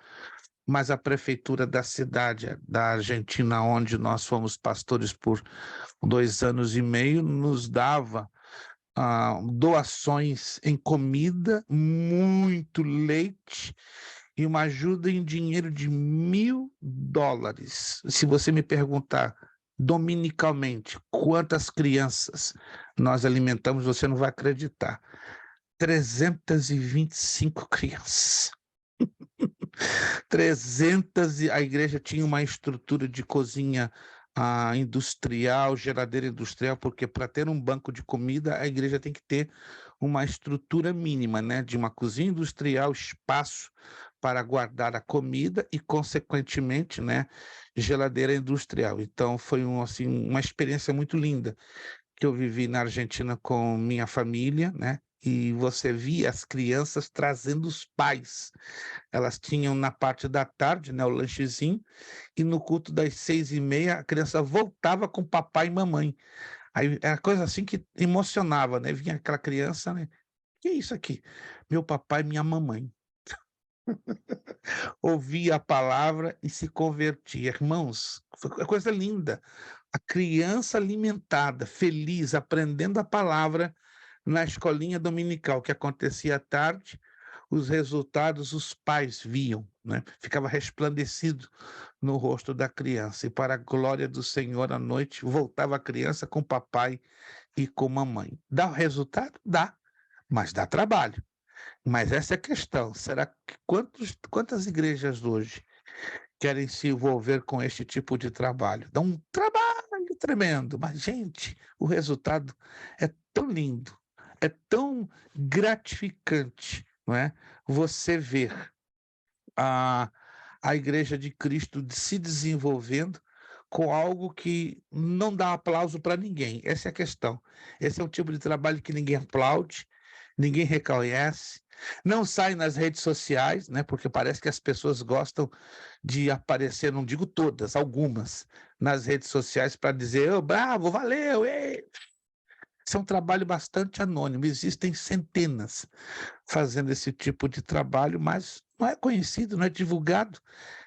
mas a prefeitura da cidade da Argentina, onde nós fomos pastores por 2 anos e meio, nos dava doações em comida, muito leite e uma ajuda em dinheiro de $1.000. Se você me perguntar dominicalmente quantas crianças nós alimentamos, você não vai acreditar. 325 crianças. 300, a igreja tinha uma estrutura de cozinha industrial, geladeira industrial, porque para ter um banco de comida, a igreja tem que ter uma estrutura mínima, né, de uma cozinha industrial, espaço para guardar a comida e, consequentemente, né, geladeira industrial. Então, foi assim, uma experiência muito linda que eu vivi na Argentina com minha família, né, e você via as crianças trazendo os pais. Elas tinham na parte da tarde, né, o lanchezinho, e no culto das 6h30 a criança voltava com papai e mamãe. Aí era coisa assim que emocionava, né? Vinha aquela criança, né? Que é isso aqui? Meu papai e minha mamãe. Ouvia a palavra e se convertia. Irmãos, foi coisa linda. A criança alimentada, feliz, aprendendo a palavra na escolinha dominical, que acontecia à tarde, os resultados os pais viam, né? Ficava resplandecido no rosto da criança. E para a glória do Senhor, à noite, voltava a criança com papai e com mamãe. Dá o resultado? Dá, mas dá trabalho. Mas essa é a questão. Será que quantas igrejas hoje querem se envolver com este tipo de trabalho? Dá um trabalho tremendo, mas, gente, o resultado é tão lindo, é tão gratificante, não é? Você ver a Igreja de Cristo se desenvolvendo com algo que não dá aplauso para ninguém. Essa é a questão. Esse é um tipo de trabalho que ninguém aplaude, ninguém reconhece, não sai nas redes sociais, né? Porque parece que as pessoas gostam de aparecer, não digo todas, algumas, nas redes sociais para dizer, oh, bravo, valeu, ei! Isso é um trabalho bastante anônimo, existem centenas fazendo esse tipo de trabalho, mas não é conhecido, não é divulgado,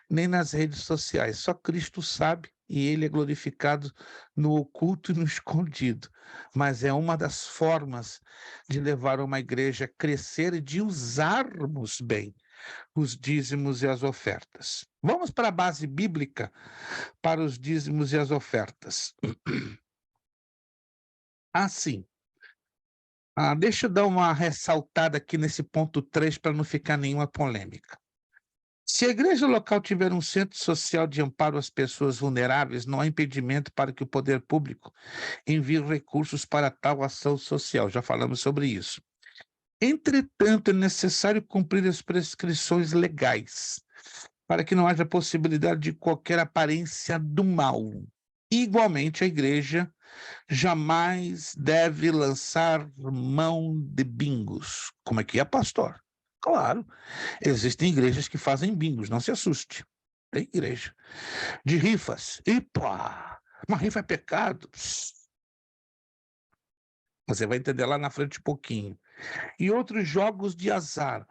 nem nas redes sociais. Só Cristo sabe e ele é glorificado no oculto e no escondido. Mas é uma das formas de levar uma igreja a crescer e de usarmos bem os dízimos e as ofertas. Vamos para a base bíblica para os dízimos e as ofertas. Assim, deixa eu dar uma ressaltada aqui nesse ponto 3 para não ficar nenhuma polêmica. Se a igreja local tiver um centro social de amparo às pessoas vulneráveis, não há impedimento para que o poder público envie recursos para tal ação social. Já falamos sobre isso. Entretanto, é necessário cumprir as prescrições legais para que não haja possibilidade de qualquer aparência do mal. Igualmente, a igreja jamais deve lançar mão de bingos. Como é que é, pastor? Claro, existem igrejas que fazem bingos, não se assuste. Tem igreja. De rifas. Epa, uma rifa é pecado. Você vai entender lá na frente um pouquinho. E outros jogos de azar.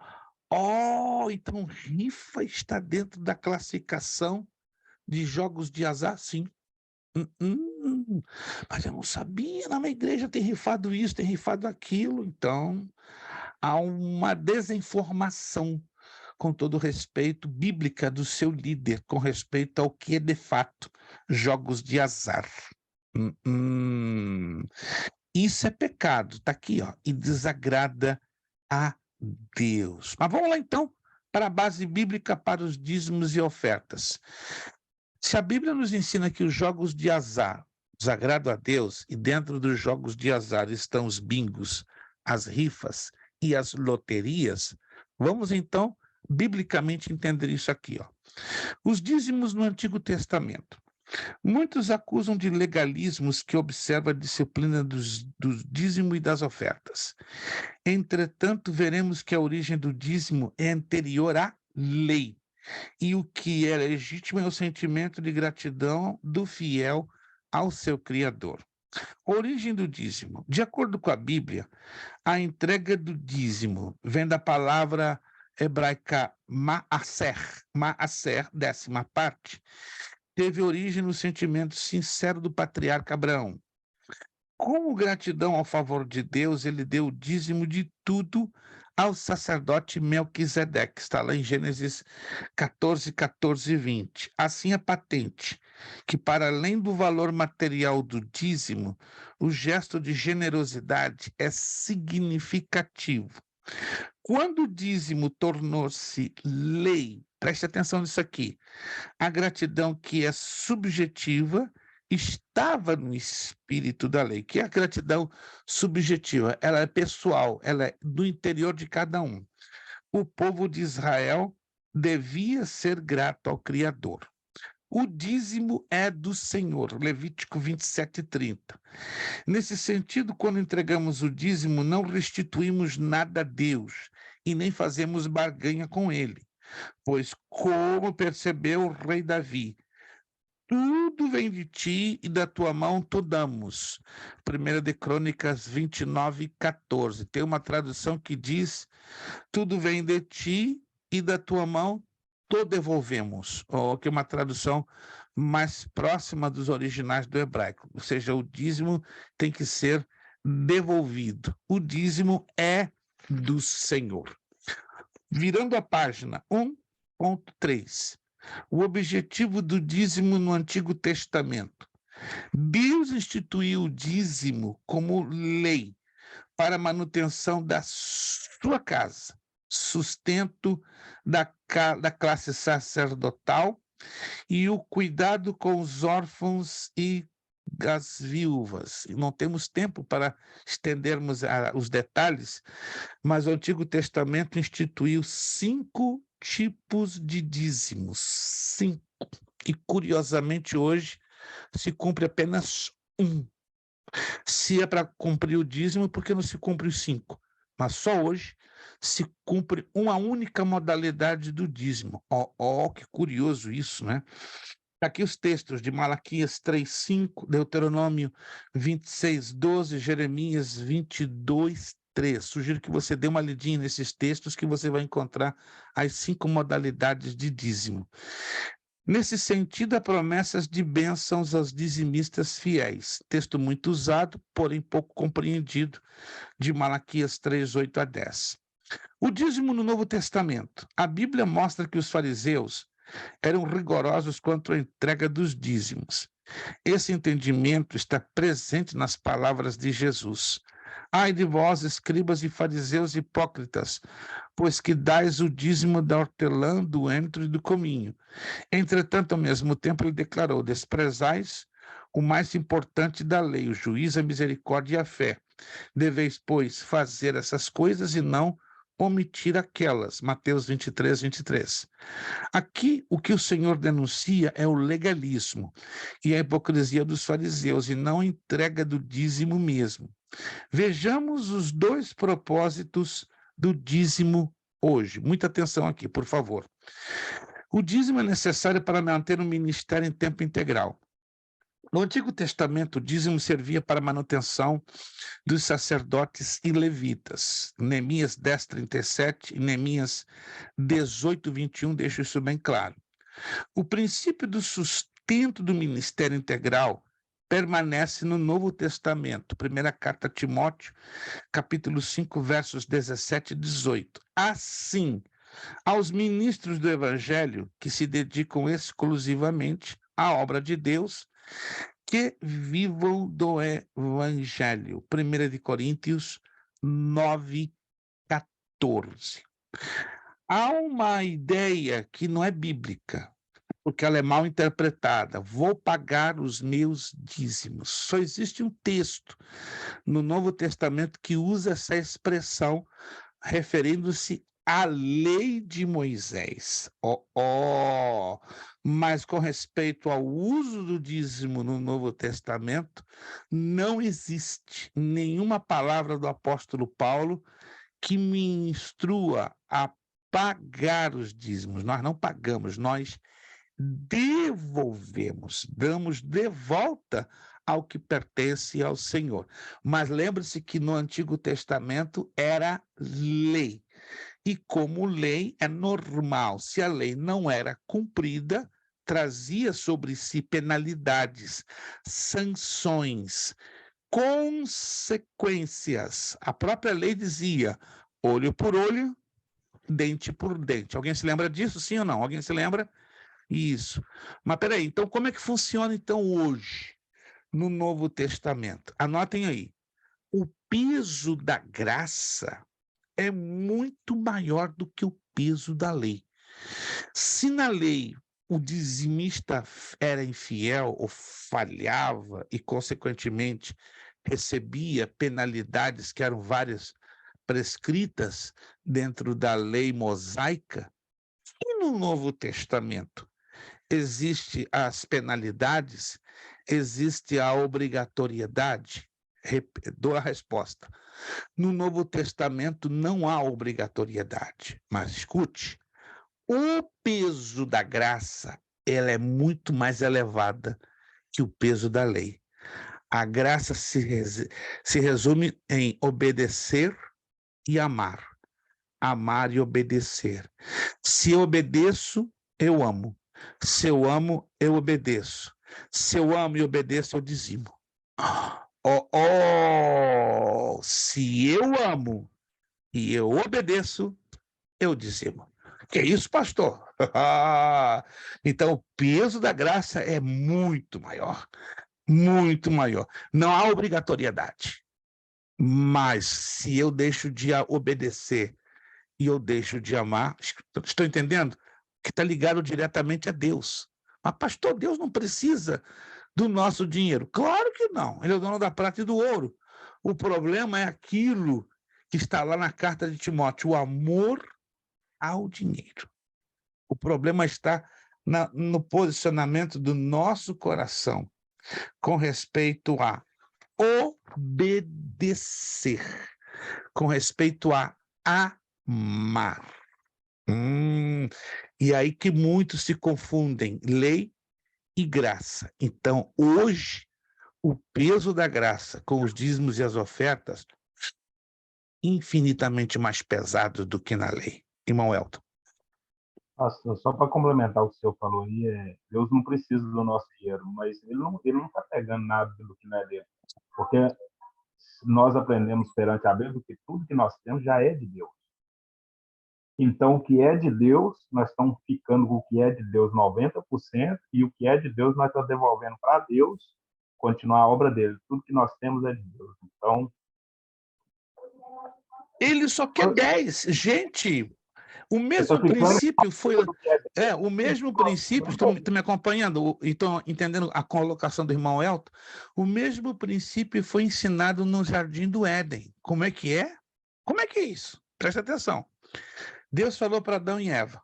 Oh, então rifa está dentro da classificação de jogos de azar? Sim. Mas eu não sabia, na minha igreja tem rifado isso, tem rifado aquilo. Então, há uma desinformação, com todo o respeito, bíblica do seu líder, com respeito ao que é de fato jogos de azar. Isso é pecado, está aqui, ó, e desagrada a Deus. Mas vamos lá então para a base bíblica para os dízimos e ofertas. Se a Bíblia nos ensina que os jogos de azar desagradam a Deus, e dentro dos jogos de azar estão os bingos, as rifas e as loterias, vamos então biblicamente entender isso aqui, ó. Os dízimos no Antigo Testamento. Muitos acusam de legalismos que observa a disciplina do dízimo e das ofertas. Entretanto, veremos que a origem do dízimo é anterior à lei. E o que é legítimo é o sentimento de gratidão do fiel ao seu Criador. Origem do dízimo. De acordo com a Bíblia, a entrega do dízimo vem da palavra hebraica maaser, 10ª parte, teve origem no sentimento sincero do patriarca Abraão. Como gratidão ao favor de Deus, ele deu o dízimo de tudo ao sacerdote Melquisedeque. Está lá em Gênesis 14, 14 e 20. Assim é patente que, para além do valor material do dízimo, o gesto de generosidade é significativo. Quando o dízimo tornou-se lei, preste atenção nisso aqui, a gratidão que é subjetiva estava no espírito da lei, que é a gratidão subjetiva, ela é pessoal, ela é do interior de cada um. O povo de Israel devia ser grato ao Criador. O dízimo é do Senhor, Levítico 27:30. Nesse sentido, quando entregamos o dízimo, não restituímos nada a Deus e nem fazemos barganha com ele. Pois, como percebeu o rei Davi, tudo vem de ti e da tua mão tu damos. 1 de Crônicas 29:14. Tem uma tradução que diz, tudo vem de ti e da tua mão tu devolvemos. Ou que é uma tradução mais próxima dos originais do hebraico. Ou seja, o dízimo tem que ser devolvido. O dízimo é do Senhor. Virando a página 1.3. O objetivo do dízimo no Antigo Testamento. Deus instituiu o dízimo como lei para a manutenção da sua casa, sustento da classe sacerdotal e o cuidado com os órfãos e as viúvas. Não temos tempo para estendermos os detalhes, mas o Antigo Testamento instituiu 5 tipos de dízimos. 5. E, curiosamente, hoje se cumpre apenas um. Se é para cumprir o dízimo, por que não se cumpre os 5? Mas só hoje se cumpre uma única modalidade do dízimo. Que curioso isso, né? Aqui os textos de Malaquias 3:5, Deuteronômio 26:12, Jeremias 22:3. Sugiro que você dê uma lidinha nesses textos que você vai encontrar as 5 modalidades de dízimo. Nesse sentido, há promessas de bênçãos aos dizimistas fiéis. Texto muito usado, porém pouco compreendido, de Malaquias 3:8-10. O dízimo no Novo Testamento. A Bíblia mostra que os fariseus eram rigorosos quanto à entrega dos dízimos. Esse entendimento está presente nas palavras de Jesus. Ai de vós, escribas e fariseus hipócritas, pois que dais o dízimo da hortelã, do entro e do cominho. Entretanto, ao mesmo tempo, ele declarou: desprezais o mais importante da lei, o juízo, a misericórdia e a fé. Deveis, pois, fazer essas coisas e não omitir aquelas. Mateus 23:23. Aqui, o que o Senhor denuncia é o legalismo e a hipocrisia dos fariseus, e não a entrega do dízimo mesmo. Vejamos os 2 propósitos do dízimo hoje. Muita atenção aqui, por favor. O dízimo é necessário para manter um ministério em tempo integral. No Antigo Testamento, o dízimo servia para a manutenção dos sacerdotes e levitas. Neemias 10:37 e Neemias 18:21 deixam isso bem claro. O princípio do sustento do ministério integral permanece no Novo Testamento. Primeira carta a Timóteo, capítulo 5, versos 17 e 18. Assim, aos ministros do Evangelho que se dedicam exclusivamente à obra de Deus, que vivam do Evangelho. 1 de Coríntios 9:14. Há uma ideia que não é bíblica, porque ela é mal interpretada. Vou pagar os meus dízimos. Só existe um texto no Novo Testamento que usa essa expressão, referindo-se à lei de Moisés. Mas com respeito ao uso do dízimo no Novo Testamento, não existe nenhuma palavra do apóstolo Paulo que me instrua a pagar os dízimos. Nós não pagamos, nós devolvemos, damos de volta ao que pertence ao Senhor. Mas lembre-se que no Antigo Testamento era lei. E como lei é normal, se a lei não era cumprida, trazia sobre si penalidades, sanções, consequências. A própria lei dizia: olho por olho, dente por dente. Alguém se lembra disso, sim ou não? Alguém se lembra? Isso. Mas peraí, então como é que funciona então hoje, no Novo Testamento? Anotem aí. O peso da graça é muito maior do que o peso da lei. Se na lei o dizimista era infiel ou falhava e, consequentemente, recebia penalidades que eram várias prescritas dentro da lei mosaica, e no Novo Testamento existe as penalidades, existe a obrigatoriedade? Dou a resposta. No Novo Testamento não há obrigatoriedade, mas escute, o peso da graça, ela é muito mais elevada que o peso da lei. A graça se resume em obedecer e amar. Amar e obedecer. Se eu obedeço, eu amo. Se eu amo, eu obedeço. Se eu amo e obedeço, eu dizimo. Se eu amo e eu obedeço, eu dizimo. Que isso, pastor? Então, o peso da graça é muito maior. Muito maior. Não há obrigatoriedade. Mas se eu deixo de obedecer e eu deixo de amar, estou entendendo? Que está ligado diretamente a Deus. Mas, pastor, Deus não precisa do nosso dinheiro. Claro que não. Ele é o dono da prata e do ouro. O problema é aquilo que está lá na carta de Timóteo, o amor ao dinheiro. O problema está no posicionamento do nosso coração com respeito a obedecer, com respeito a amar. E aí que muitos se confundem lei e graça. Então, hoje, o peso da graça com os dízimos e as ofertas infinitamente mais pesado do que na lei. Irmão Elton. Nossa, só para complementar o que o senhor falou aí, Deus não precisa do nosso dinheiro, mas ele não está pegando nada do que não é dele. Porque nós aprendemos perante a Bíblia que tudo que nós temos já é de Deus. Então, o que é de Deus, nós estamos ficando com o que é de Deus 90%, e o que é de Deus nós estamos devolvendo para Deus, continuar a obra dele. Tudo que nós temos é de Deus. Então, ele só quer 10. Gente, o mesmo princípio foi... o mesmo princípio, estão me acompanhando? Estão entendendo a colocação do irmão Elton? O mesmo princípio foi ensinado no Jardim do Éden. Como é que é? Como é que é isso? Presta atenção. Deus falou para Adão e Eva,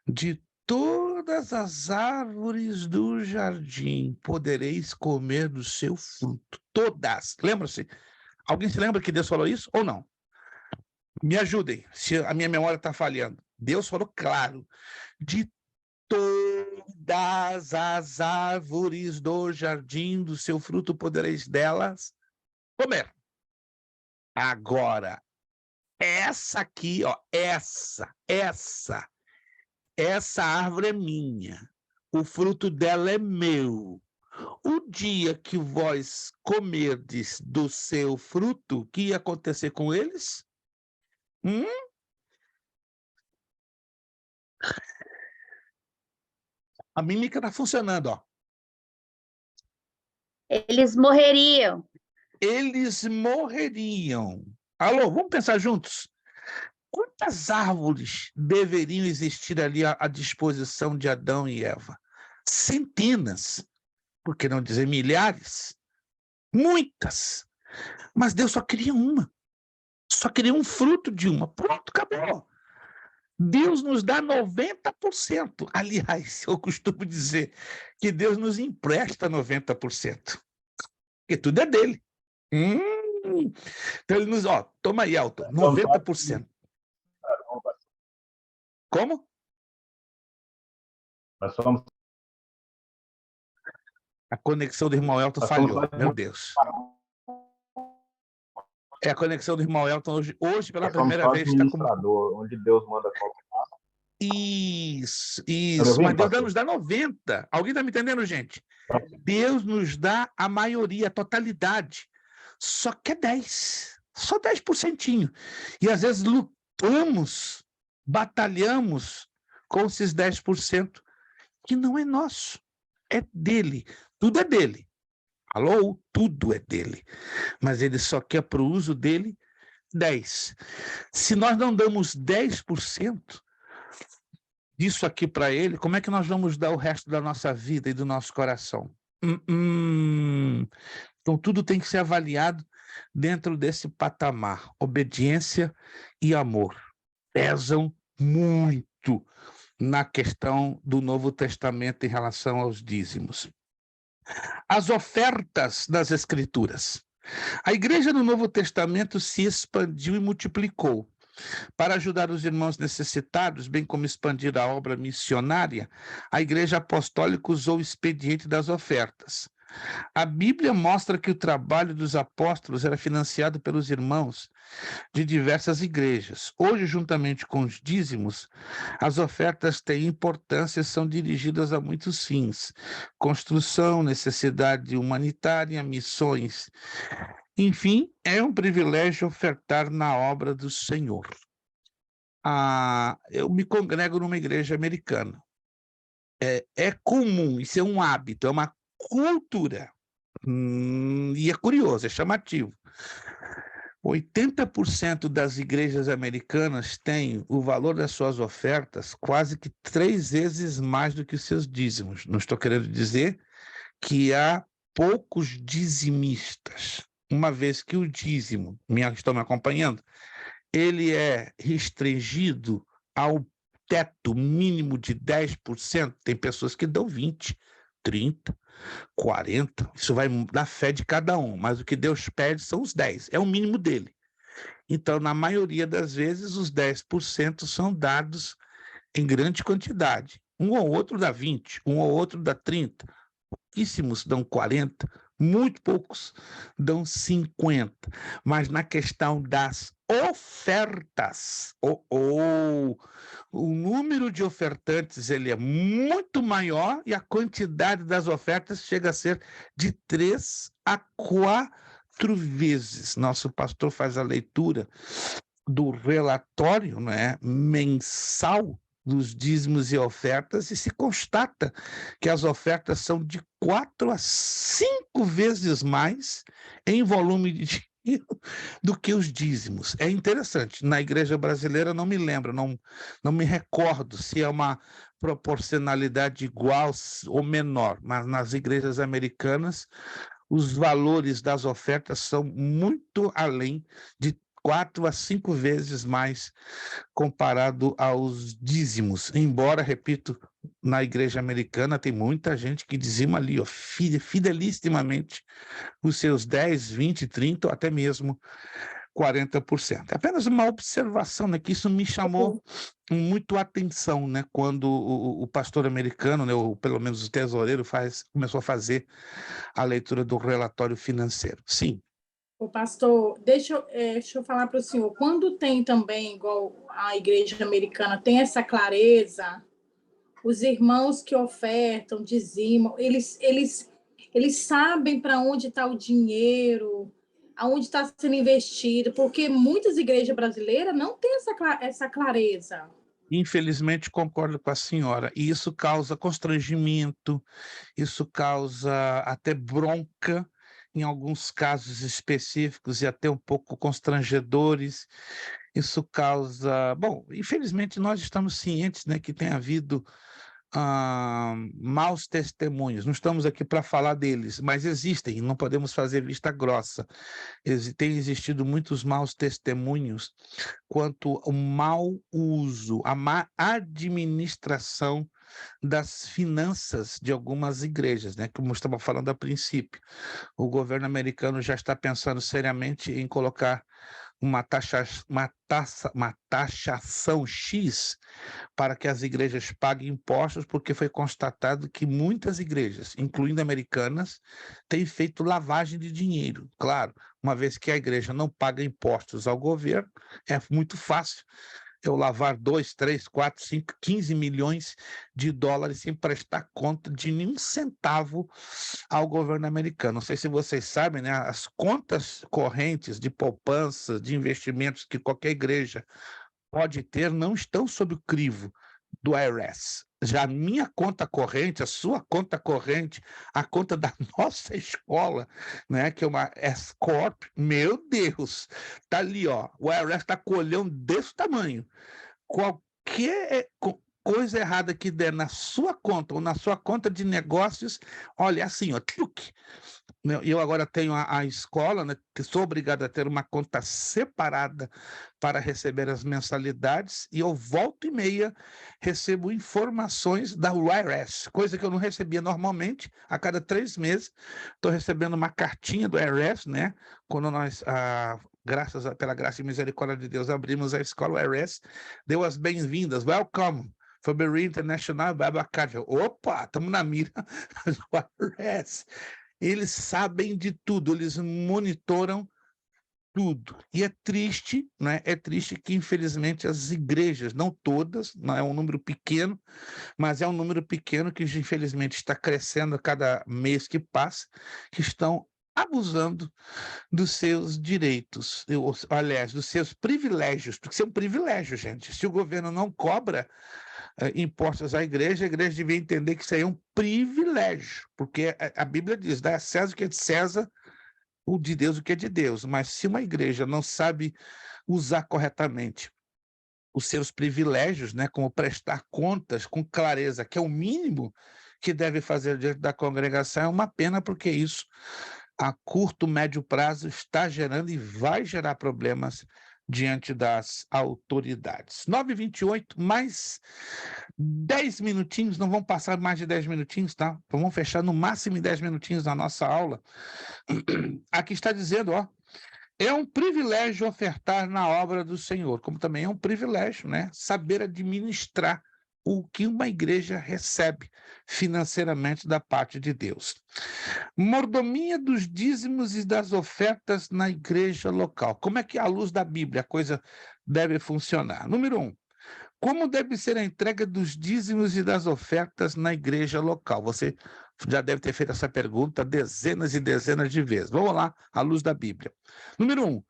de todas as árvores do jardim podereis comer do seu fruto. Todas. Lembra-se? Alguém se lembra que Deus falou isso ou não? Me ajudem, se a minha memória está falhando. Deus falou claro, de todas as árvores do jardim do seu fruto podereis delas comer. Agora, essa aqui, ó, essa árvore é minha, o fruto dela é meu. O dia que vós comerdes do seu fruto, o que ia acontecer com eles? A mímica está funcionando, ó. Eles morreriam. Eles morreriam. Alô, vamos pensar juntos? Quantas árvores deveriam existir ali à disposição de Adão e Eva? Centenas, por que não dizer milhares? Muitas. Mas Deus só queria uma. Só queria um fruto de uma. Pronto, acabou. Deus nos dá 90%. Aliás, eu costumo dizer que Deus nos empresta 90%. Porque tudo é dele. Então ele nos... Ó, toma aí, Elton, 90%. Como? Nós somos... A conexão do irmão Elton falhou, meu Deus. É a conexão do irmão Elton hoje pela primeira vez. Administrador, onde Deus manda colocar. Isso. Mas Deus nos dá 90%. Alguém está me entendendo, gente? Deus nos dá a maioria, a totalidade. Só que é 10%. Só 10%. E às vezes lutamos, batalhamos com esses 10% que não é nosso. É dele. Tudo é dele. Alô? Tudo é dele. Mas ele só quer para o uso dele 10%. Se nós não damos 10% disso aqui para ele, como é que nós vamos dar o resto da nossa vida e do nosso coração? Então, tudo tem que ser avaliado dentro desse patamar. Obediência e amor pesam muito na questão do Novo Testamento em relação aos dízimos. As ofertas das Escrituras. A igreja no Novo Testamento se expandiu e multiplicou. Para ajudar os irmãos necessitados, bem como expandir a obra missionária, a Igreja Apostólica usou o expediente das ofertas. A Bíblia mostra que o trabalho dos apóstolos era financiado pelos irmãos de diversas igrejas. Hoje, juntamente com os dízimos, as ofertas têm importância e são dirigidas a muitos fins: construção, necessidade humanitária, missões. Enfim, é um privilégio ofertar na obra do Senhor. Eu me congrego numa igreja americana. É comum, isso é um hábito, é uma cultura. E é curioso, é chamativo. 80% das igrejas americanas têm o valor das suas ofertas quase que 3 vezes mais do que os seus dízimos. Não estou querendo dizer que há poucos dizimistas, uma vez que o dízimo, estão me acompanhando, ele é restringido ao teto mínimo de 10%, tem pessoas que dão 20%, 30%, 40%, isso vai da fé de cada um, mas o que Deus pede são os 10%, é o mínimo dele. Então, na maioria das vezes, os 10% são dados em grande quantidade. Um ou outro dá 20%, um ou outro dá 30%, pouquíssimos dão 40, muito poucos dão 50. Mas na questão das ofertas, o número de ofertantes ele é muito maior e a quantidade das ofertas chega a ser de 3 a 4 vezes. Nosso pastor faz a leitura do relatório, né, mensal dos dízimos e ofertas e se constata que as ofertas são de 4 a 5 vezes mais em volume de dinheiro do que os dízimos. É interessante. Na igreja brasileira não me lembro, não me recordo se é uma proporcionalidade igual ou menor, mas nas igrejas americanas os valores das ofertas são muito além de 4 a 5 vezes mais comparado aos dízimos. Embora, repito, na igreja americana tem muita gente que dizima ali, ó, fidelissimamente, os seus 10, 20, 30 ou até mesmo 40%. É apenas uma observação, né, que isso me chamou muito a atenção, né, quando o pastor americano, né, ou pelo menos o tesoureiro, começou a fazer a leitura do relatório financeiro. Sim. O pastor, deixa eu falar para o senhor, quando tem também, igual a igreja americana, tem essa clareza, os irmãos que ofertam, dizimam, eles sabem para onde está o dinheiro, aonde está sendo investido, porque muitas igrejas brasileiras não têm essa clareza. Infelizmente, concordo com a senhora, e isso causa constrangimento, isso causa até bronca, em alguns casos específicos e até um pouco constrangedores. Isso causa... Bom, infelizmente nós estamos cientes, né, que tem havido maus testemunhos. Não estamos aqui para falar deles, mas existem, não podemos fazer vista grossa. Tem existido muitos maus testemunhos quanto ao mau uso, a má administração das finanças de algumas igrejas, né? Como eu estava falando a princípio. O governo americano já está pensando seriamente em colocar uma taxação X para que as igrejas paguem impostos, porque foi constatado que muitas igrejas, incluindo americanas, têm feito lavagem de dinheiro. Claro, uma vez que a igreja não paga impostos ao governo, é muito fácil eu lavar 2, 3, 4, 5, 15 milhões de dólares sem prestar conta de nenhum centavo ao governo americano. Não sei se vocês sabem, né? As contas correntes de poupança, de investimentos que qualquer igreja pode ter, não estão sob o crivo do IRS. Já a minha conta corrente, a sua conta corrente, a conta da nossa escola, né, que é uma S-Corp, meu Deus, tá ali, ó, o IRS está com o olhão desse tamanho. Qualquer coisa errada que der na sua conta ou na sua conta de negócios, olha, assim, ó, tchuc. Eu agora tenho a escola, né, que sou obrigado a ter uma conta separada para receber as mensalidades, e eu volta e meia recebo informações da IRS, coisa que eu não recebia normalmente. A cada 3 meses estou recebendo uma cartinha do IRS, né? Quando nós, pela graça e misericórdia de Deus, abrimos a escola, o IRS deu as bem-vindas, welcome, Fabri International Bible Academy. Opa, estamos na mira do IRS. Eles sabem de tudo, eles monitoram tudo. E é triste, né? É triste que, infelizmente, as igrejas, não todas, não é um número pequeno, mas é um número pequeno que, infelizmente, está crescendo a cada mês que passa, que estão abusando dos seus direitos, aliás, dos seus privilégios, porque isso é um privilégio, gente. Se o governo não cobra impostos à igreja, a igreja devia entender que isso aí é um privilégio, porque a Bíblia diz, dá a César o que é de César, o de Deus o que é de Deus. Mas se uma igreja não sabe usar corretamente os seus privilégios, né, como prestar contas com clareza, que é o mínimo que deve fazer diante da congregação, é uma pena, porque isso, a curto, médio prazo, está gerando e vai gerar problemas diante das autoridades. 9h28, mais 10 minutinhos, não vão passar mais de 10 minutinhos, tá? Então vamos fechar no máximo em 10 minutinhos na nossa aula. Aqui está dizendo, ó, é um privilégio ofertar na obra do Senhor, como também é um privilégio, né? Saber administrar o que uma igreja recebe financeiramente da parte de Deus. Mordomia dos dízimos e das ofertas na igreja local. Como é que, à luz da Bíblia, a coisa deve funcionar? Número 1. Como deve ser a entrega dos dízimos e das ofertas na igreja local? Você já deve ter feito essa pergunta dezenas e dezenas de vezes. Vamos lá, à luz da Bíblia. Número 1.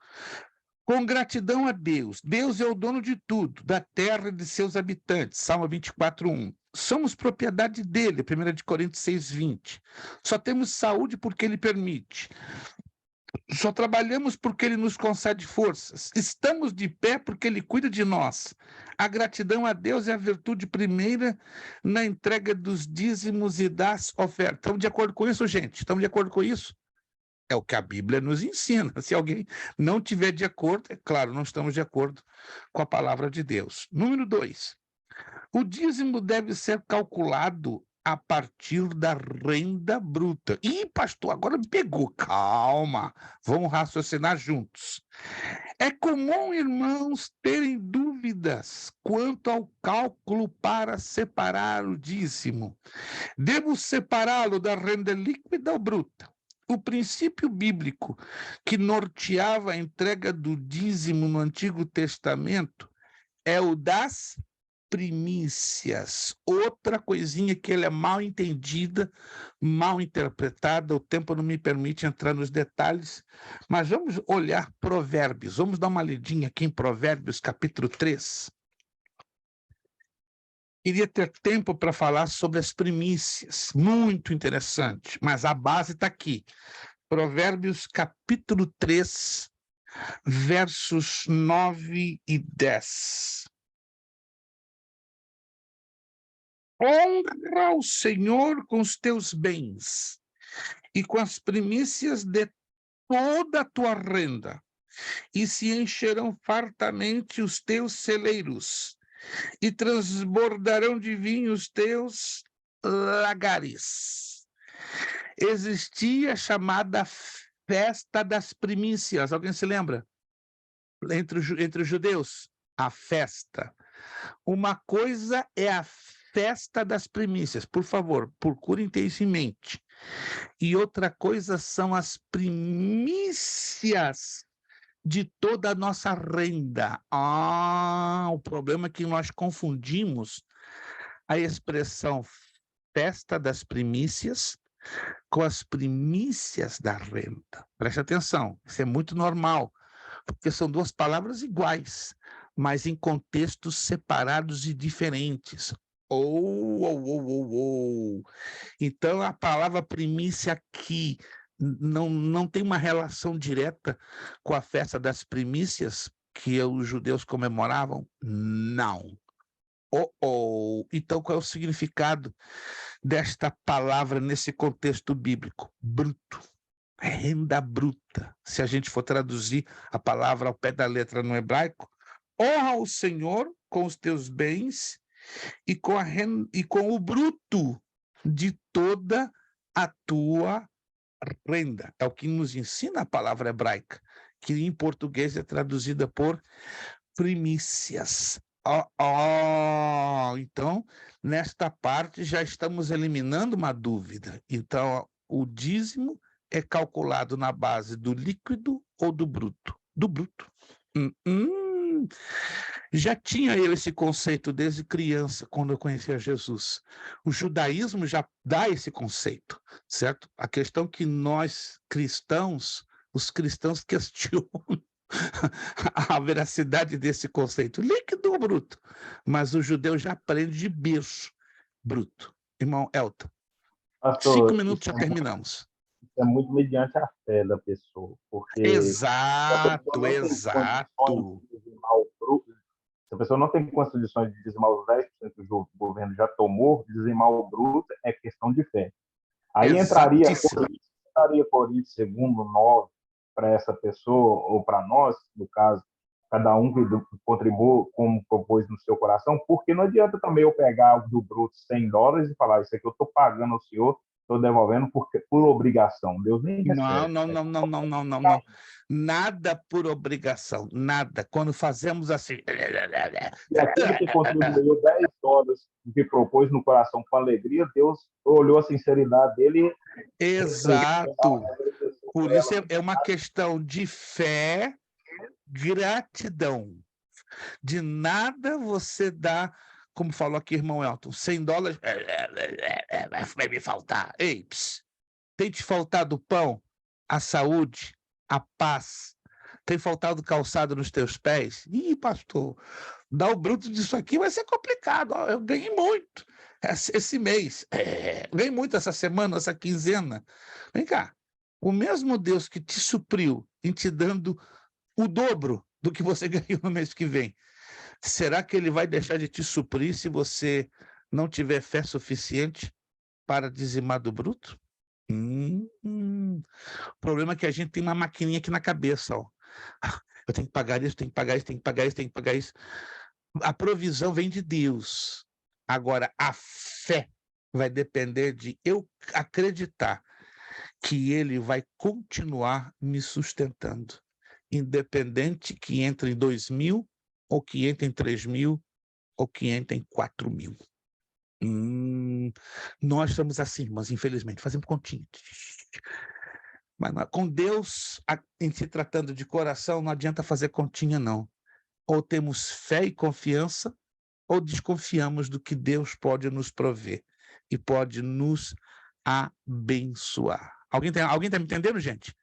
Com gratidão a Deus. Deus é o dono de tudo, da terra e de seus habitantes. Salmo 24:1. Somos propriedade dele, 1 de Coríntios 6:20. Só temos saúde porque ele permite. Só trabalhamos porque ele nos concede forças. Estamos de pé porque ele cuida de nós. A gratidão a Deus é a virtude primeira na entrega dos dízimos e das ofertas. Estamos de acordo com isso, gente? Estamos de acordo com isso? É o que a Bíblia nos ensina. Se alguém não tiver de acordo, é claro, não estamos de acordo com a palavra de Deus. Número 2. O dízimo deve ser calculado a partir da renda bruta. Ih, pastor, agora me pegou. Calma, vamos raciocinar juntos. É comum, irmãos, terem dúvidas quanto ao cálculo para separar o dízimo. Devo separá-lo da renda líquida ou bruta? O princípio bíblico que norteava a entrega do dízimo no Antigo Testamento é o das primícias. Outra coisinha que ele é mal entendida, mal interpretada, o tempo não me permite entrar nos detalhes, mas vamos olhar Provérbios, vamos dar uma lidinha aqui em Provérbios, capítulo 3. Queria ter tempo para falar sobre as primícias, muito interessante, mas a base está aqui. Provérbios, capítulo 3, versos 9 e 10. Honra o Senhor com os teus bens e com as primícias de toda a tua renda, e se encherão fartamente os teus celeiros, e transbordarão de vinho os teus lagares. Existia a chamada festa das primícias. Alguém se lembra? Entre os judeus, a festa. Uma coisa é a festa das primícias. Por favor, procurem ter isso em mente. E outra coisa são as primícias de toda a nossa renda. O problema é que nós confundimos a expressão festa das primícias com as primícias da renda. Preste atenção, isso é muito normal, porque são duas palavras iguais, mas em contextos separados e diferentes. Então, a palavra primícia aqui não tem uma relação direta com a festa das primícias que os judeus comemoravam? Não. Então, qual é o significado desta palavra nesse contexto bíblico? Bruto. Renda bruta. Se a gente for traduzir a palavra ao pé da letra no hebraico, honra o Senhor com os teus bens e com o bruto de toda a tua renda. É o que nos ensina a palavra hebraica, que em português é traduzida por primícias. Então, nesta parte já estamos eliminando uma dúvida. Então, o dízimo é calculado na base do líquido ou do bruto? Do bruto. Já tinha eu esse conceito desde criança, quando eu conhecia Jesus. O judaísmo já dá esse conceito, certo? A questão que nós cristãos, os cristãos questionam a veracidade desse conceito, líquido ou bruto? Mas o judeu já aprende de berço, bruto. Irmão Elton, Pastor, 5 minutos já terminamos. Isso é muito mediante a fé da pessoa, porque Exato, se a pessoa não tem condições de dizimar os 10% que o governo já tomou, dizimar o bruto é questão de fé. Aí entraria Coríntios 2:9 para essa pessoa, ou para nós, no caso, cada um que contribua como propôs no seu coração, porque não adianta também eu pegar do bruto $100 e falar, isso aqui eu estou pagando ao senhor estou devolvendo por obrigação. Deus nem recebe. Não. Nada por obrigação, nada. Quando fazemos assim... E aquele que contribuiu $10 que propôs no coração com alegria, Deus olhou a sinceridade dele. Exato. Por isso é uma questão de fé, gratidão. De nada você dá, como falou aqui irmão Elton, $100, vai me faltar. Ei, tem te faltado o pão, a saúde, a paz, tem faltado calçado nos teus pés? Ih, pastor, dar o bruto disso aqui vai ser complicado. Ó, eu ganhei muito esse mês, ganhei muito essa semana, essa quinzena. Vem cá, o mesmo Deus que te supriu em te dando o dobro do que você ganhou no mês que vem, será que ele vai deixar de te suprir se você não tiver fé suficiente para dizimar do bruto? O problema é que a gente tem uma maquininha aqui na cabeça, ó. Eu tenho que pagar isso, tenho que pagar isso, tenho que pagar isso, tenho que pagar isso. A provisão vem de Deus. Agora, a fé vai depender de eu acreditar que ele vai continuar me sustentando, independente que entre em 2.000, ou que entre em 3.000, ou que entre em 4.000. Nós somos assim, mas infelizmente fazemos continha. Mas com Deus, em se tratando de coração, não adianta fazer continha, não. Ou temos fé e confiança, ou desconfiamos do que Deus pode nos prover e pode nos abençoar. Alguém tá me entendendo, gente?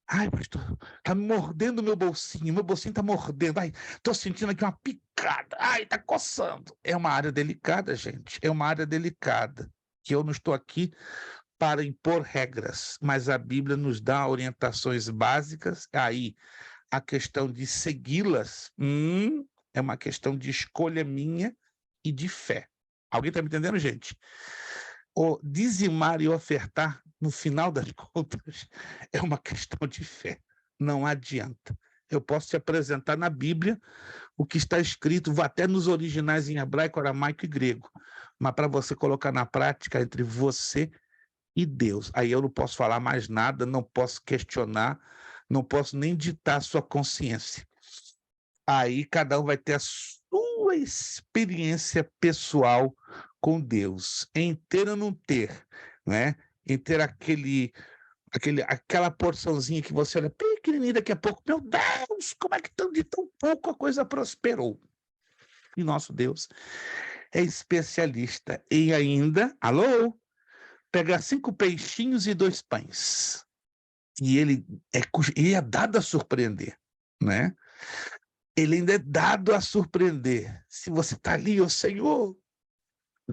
Ai, pastor, tá mordendo meu bolsinho tá mordendo. Ai, tô sentindo aqui uma picada. Ai, tá coçando. É uma área delicada, gente. É uma área delicada. Que eu não estou aqui para impor regras, mas a Bíblia nos dá orientações básicas. Aí, a questão de segui-las, é uma questão de escolha minha e de fé. Alguém tá me entendendo, gente? O dizimar e ofertar, no final das contas, é uma questão de fé. Não adianta. Eu posso te apresentar na Bíblia o que está escrito, vou até nos originais em hebraico, aramaico e grego, mas para você colocar na prática entre você e Deus. Aí eu não posso falar mais nada, não posso questionar, não posso nem ditar a sua consciência. Aí cada um vai ter a sua experiência pessoal com Deus, em ter ou não ter, né? Em ter aquela porçãozinha que você olha pequenininha, daqui a pouco, meu Deus, como é que de tão pouco a coisa prosperou? E nosso Deus é especialista em ainda, alô, pegar 5 peixinhos e 2 pães. E ele é dado a surpreender, né? Ele ainda é dado a surpreender. Se você está ali, ô Senhor,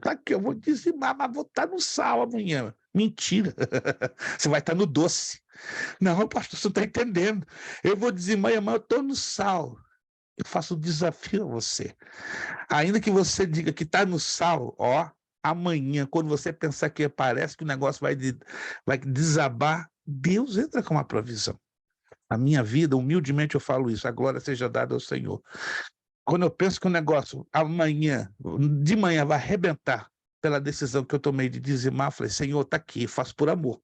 tá aqui, eu vou dizimar, mas vou estar no sal amanhã. Mentira. Você vai estar no doce. Não, pastor, você não está entendendo. Eu vou dizimar e amanhã eu estou no sal. Eu faço um desafio a você. Ainda que você diga que está no sal, ó, amanhã, quando você pensar que parece que o negócio vai desabar, Deus entra com uma provisão. A minha vida, humildemente eu falo isso, a glória seja dada ao Senhor. Quando eu penso que o negócio de manhã vai arrebentar pela decisão que eu tomei de dizimar, eu falei, Senhor, está aqui, faço por amor.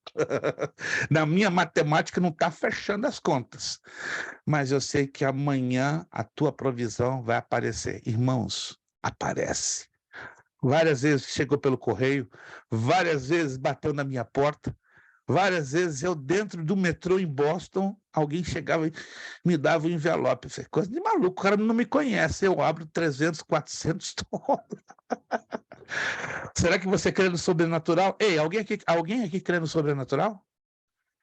Na minha matemática não está fechando as contas, mas eu sei que amanhã a tua provisão vai aparecer. Irmãos, aparece. Várias vezes chegou pelo correio, várias vezes bateu na minha porta, várias vezes eu dentro do metrô em Boston, alguém chegava e me dava um envelope. Eu falei, coisa de maluco, o cara não me conhece, eu abro 300, 400 dólares. Será que você crê no sobrenatural? Ei, alguém aqui crê no sobrenatural?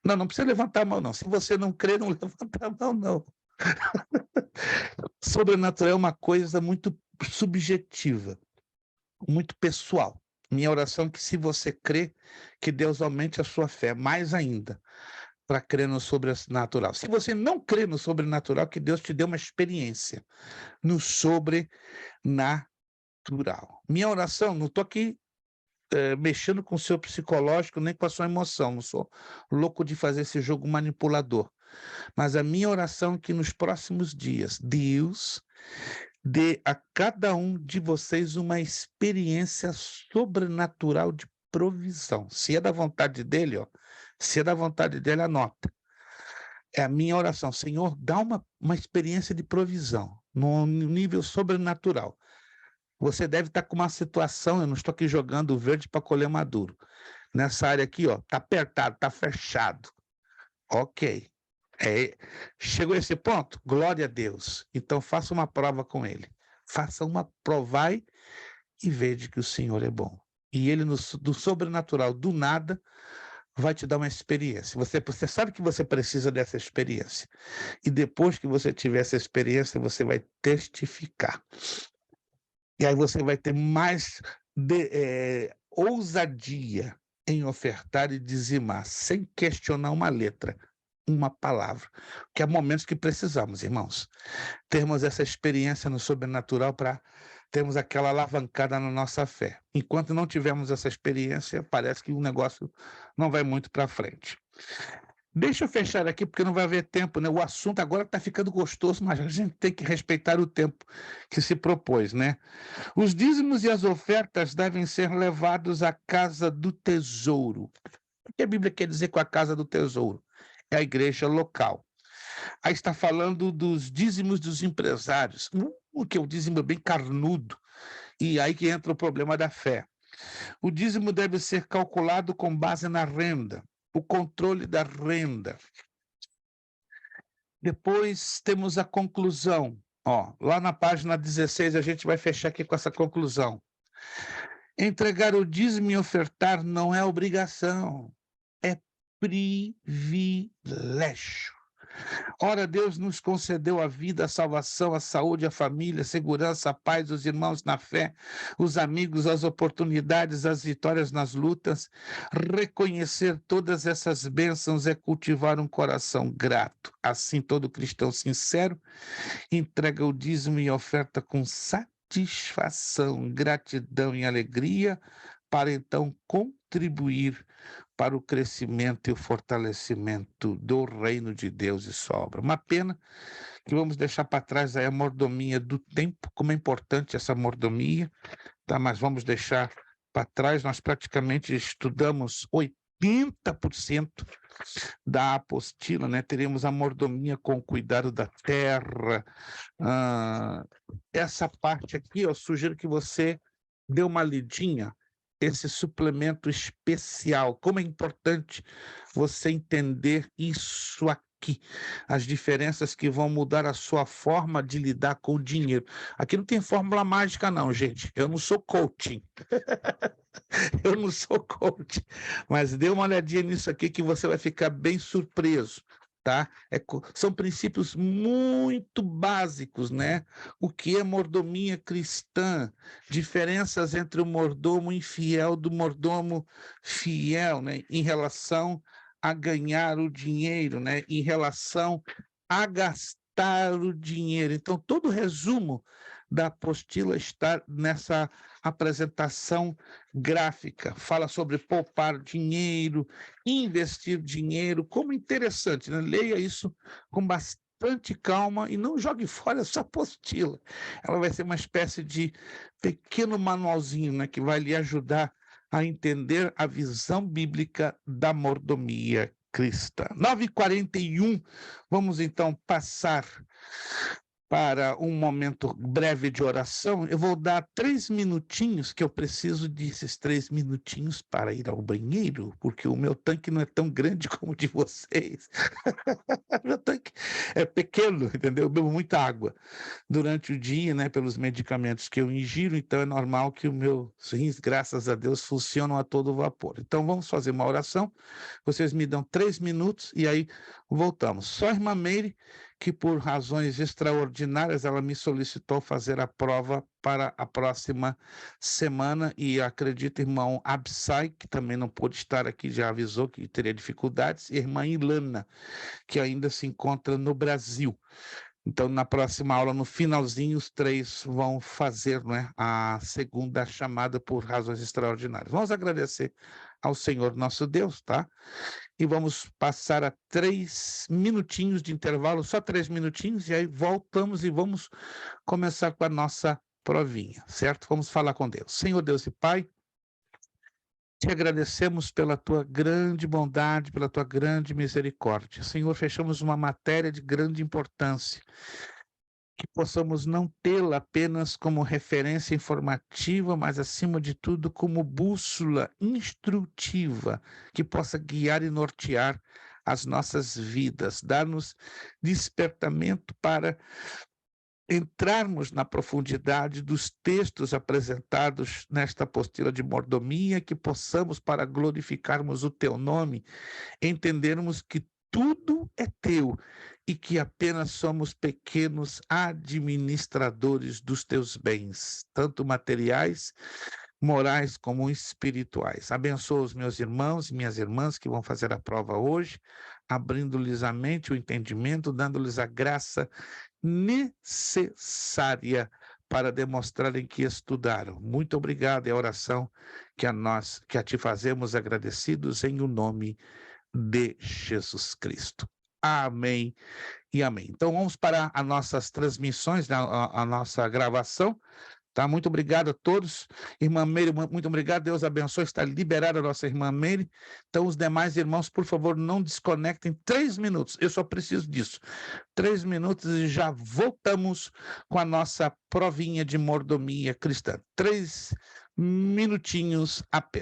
Não precisa levantar a mão, não. Se você não crê, não levanta a mão, não. Sobrenatural é uma coisa muito subjetiva, muito pessoal. Minha oração é que, se você crê, que Deus aumente a sua fé mais ainda para crer no sobrenatural. Se você não crê no sobrenatural, que Deus te dê uma experiência no sobrenatural. Minha oração, não estou aqui mexendo com o seu psicológico nem com a sua emoção, não sou louco de fazer esse jogo manipulador. Mas a minha oração é que nos próximos dias, Deus dê a cada um de vocês uma experiência sobrenatural de provisão. Se é da vontade dele, ó, se é da vontade dele, anota. É a minha oração. Senhor, dá uma experiência de provisão, no nível sobrenatural. Você deve estar com uma situação, eu não estou aqui jogando verde para colher maduro. Nessa área aqui, ó, tá apertado, tá fechado. Ok. Chegou a esse ponto? Glória a Deus. Então faça uma prova com ele. Faça uma, provai e veja que o Senhor é bom. E ele, do sobrenatural, do nada, vai te dar uma experiência. Você sabe que você precisa dessa experiência. E depois que você tiver essa experiência, você vai testificar. E aí você vai ter mais ousadia em ofertar e dizimar, sem questionar uma letra, uma palavra. Porque há momentos que precisamos, irmãos, termos essa experiência no sobrenatural para termos aquela alavancada na nossa fé. Enquanto não tivermos essa experiência, parece que o negócio não vai muito para frente. Deixa eu fechar aqui, porque não vai haver tempo, né? O assunto agora está ficando gostoso, mas a gente tem que respeitar o tempo que se propôs, né? Os dízimos e as ofertas devem ser levados à casa do tesouro. O que a Bíblia quer dizer com a casa do tesouro? É a igreja local. Aí está falando dos dízimos dos empresários, que é o dízimo bem carnudo, e aí que entra o problema da fé. O dízimo deve ser calculado com base na renda, o controle da renda. Depois temos a conclusão. Ó, lá na página 16, a gente vai fechar aqui com essa conclusão. Entregar o dízimo e ofertar não é obrigação, é privilégio. Ora, Deus nos concedeu a vida, a salvação, a saúde, a família, a segurança, a paz, os irmãos na fé, os amigos, as oportunidades, as vitórias nas lutas. Reconhecer todas essas bênçãos é cultivar um coração grato. Assim, todo cristão sincero entrega o dízimo e oferta com satisfação, gratidão e alegria, para então contribuir para o crescimento e o fortalecimento do reino de Deus e sobra. Uma pena que vamos deixar para trás aí a mordomia do tempo, como é importante essa mordomia, tá? Mas vamos deixar para trás, nós praticamente estudamos 80% da apostila, né? Teremos a mordomia com o cuidado da terra. Essa parte aqui, eu sugiro que você dê uma lidinha, esse suplemento especial, como é importante você entender isso aqui, as diferenças que vão mudar a sua forma de lidar com o dinheiro. Aqui não tem fórmula mágica não, gente, eu não sou coaching, eu não sou coach, mas dê uma olhadinha nisso aqui que você vai ficar bem surpreso. Tá? São princípios muito básicos, né? O que é mordomia cristã? Diferenças entre o mordomo infiel do mordomo fiel, né? Em relação a ganhar o dinheiro, né? Em relação a gastar o dinheiro. Então, todo o resumo da apostila está nessa apresentação gráfica. Fala sobre poupar dinheiro, investir dinheiro, como interessante, né? Leia isso com bastante calma e não jogue fora essa apostila. Ela vai ser uma espécie de pequeno manualzinho, né, que vai lhe ajudar a entender a visão bíblica da mordomia cristã. 9h41, vamos então passar para um momento breve de oração. Eu vou dar 3 minutinhos, que eu preciso desses 3 minutinhos para ir ao banheiro, porque o meu tanque não é tão grande como o de vocês. Meu tanque é pequeno, entendeu? Eu bebo muita água durante o dia, né, pelos medicamentos que eu ingiro, então é normal que os meus rins, graças a Deus, funcionam a todo vapor. Então vamos fazer uma oração, vocês me dão 3 minutos e aí voltamos. Só a irmã Meire, que por razões extraordinárias ela me solicitou fazer a prova para a próxima semana, e acredito, irmão Absai, que também não pôde estar aqui, já avisou que teria dificuldades, e a irmã Ilana, que ainda se encontra no Brasil. Então, na próxima aula, no finalzinho, os 3 vão fazer, né, a segunda chamada por razões extraordinárias. Vamos agradecer ao Senhor nosso Deus, tá? E vamos passar a 3 minutinhos de intervalo, só 3 minutinhos, e aí voltamos e vamos começar com a nossa provinha, certo? Vamos falar com Deus. Senhor Deus e Pai, Te agradecemos pela tua grande bondade, pela tua grande misericórdia. Senhor, fechamos uma matéria de grande importância, que possamos não tê-la apenas como referência informativa, mas, acima de tudo, como bússola instrutiva, que possa guiar e nortear as nossas vidas, dar-nos despertamento para entrarmos na profundidade dos textos apresentados nesta apostila de mordomia, que possamos, para glorificarmos o teu nome, entendermos que tudo é teu e que apenas somos pequenos administradores dos teus bens, tanto materiais, morais como espirituais. Abençoa os meus irmãos e minhas irmãs que vão fazer a prova hoje, abrindo-lhes a mente, o entendimento, dando-lhes a graça necessária para demonstrarem que estudaram. Muito obrigado, é a oração que a ti fazemos, agradecidos em o nome de Jesus Cristo. Amém e amém. Então vamos para as nossas transmissões, a nossa gravação. Tá? Muito obrigado a todos. Irmã Meire, muito obrigado. Deus abençoe. Está liberada a nossa irmã Meire. Então, os demais irmãos, por favor, não desconectem. 3 minutos. Eu só preciso disso. 3 minutos e já voltamos com a nossa provinha de mordomia cristã. 3 minutinhos apenas.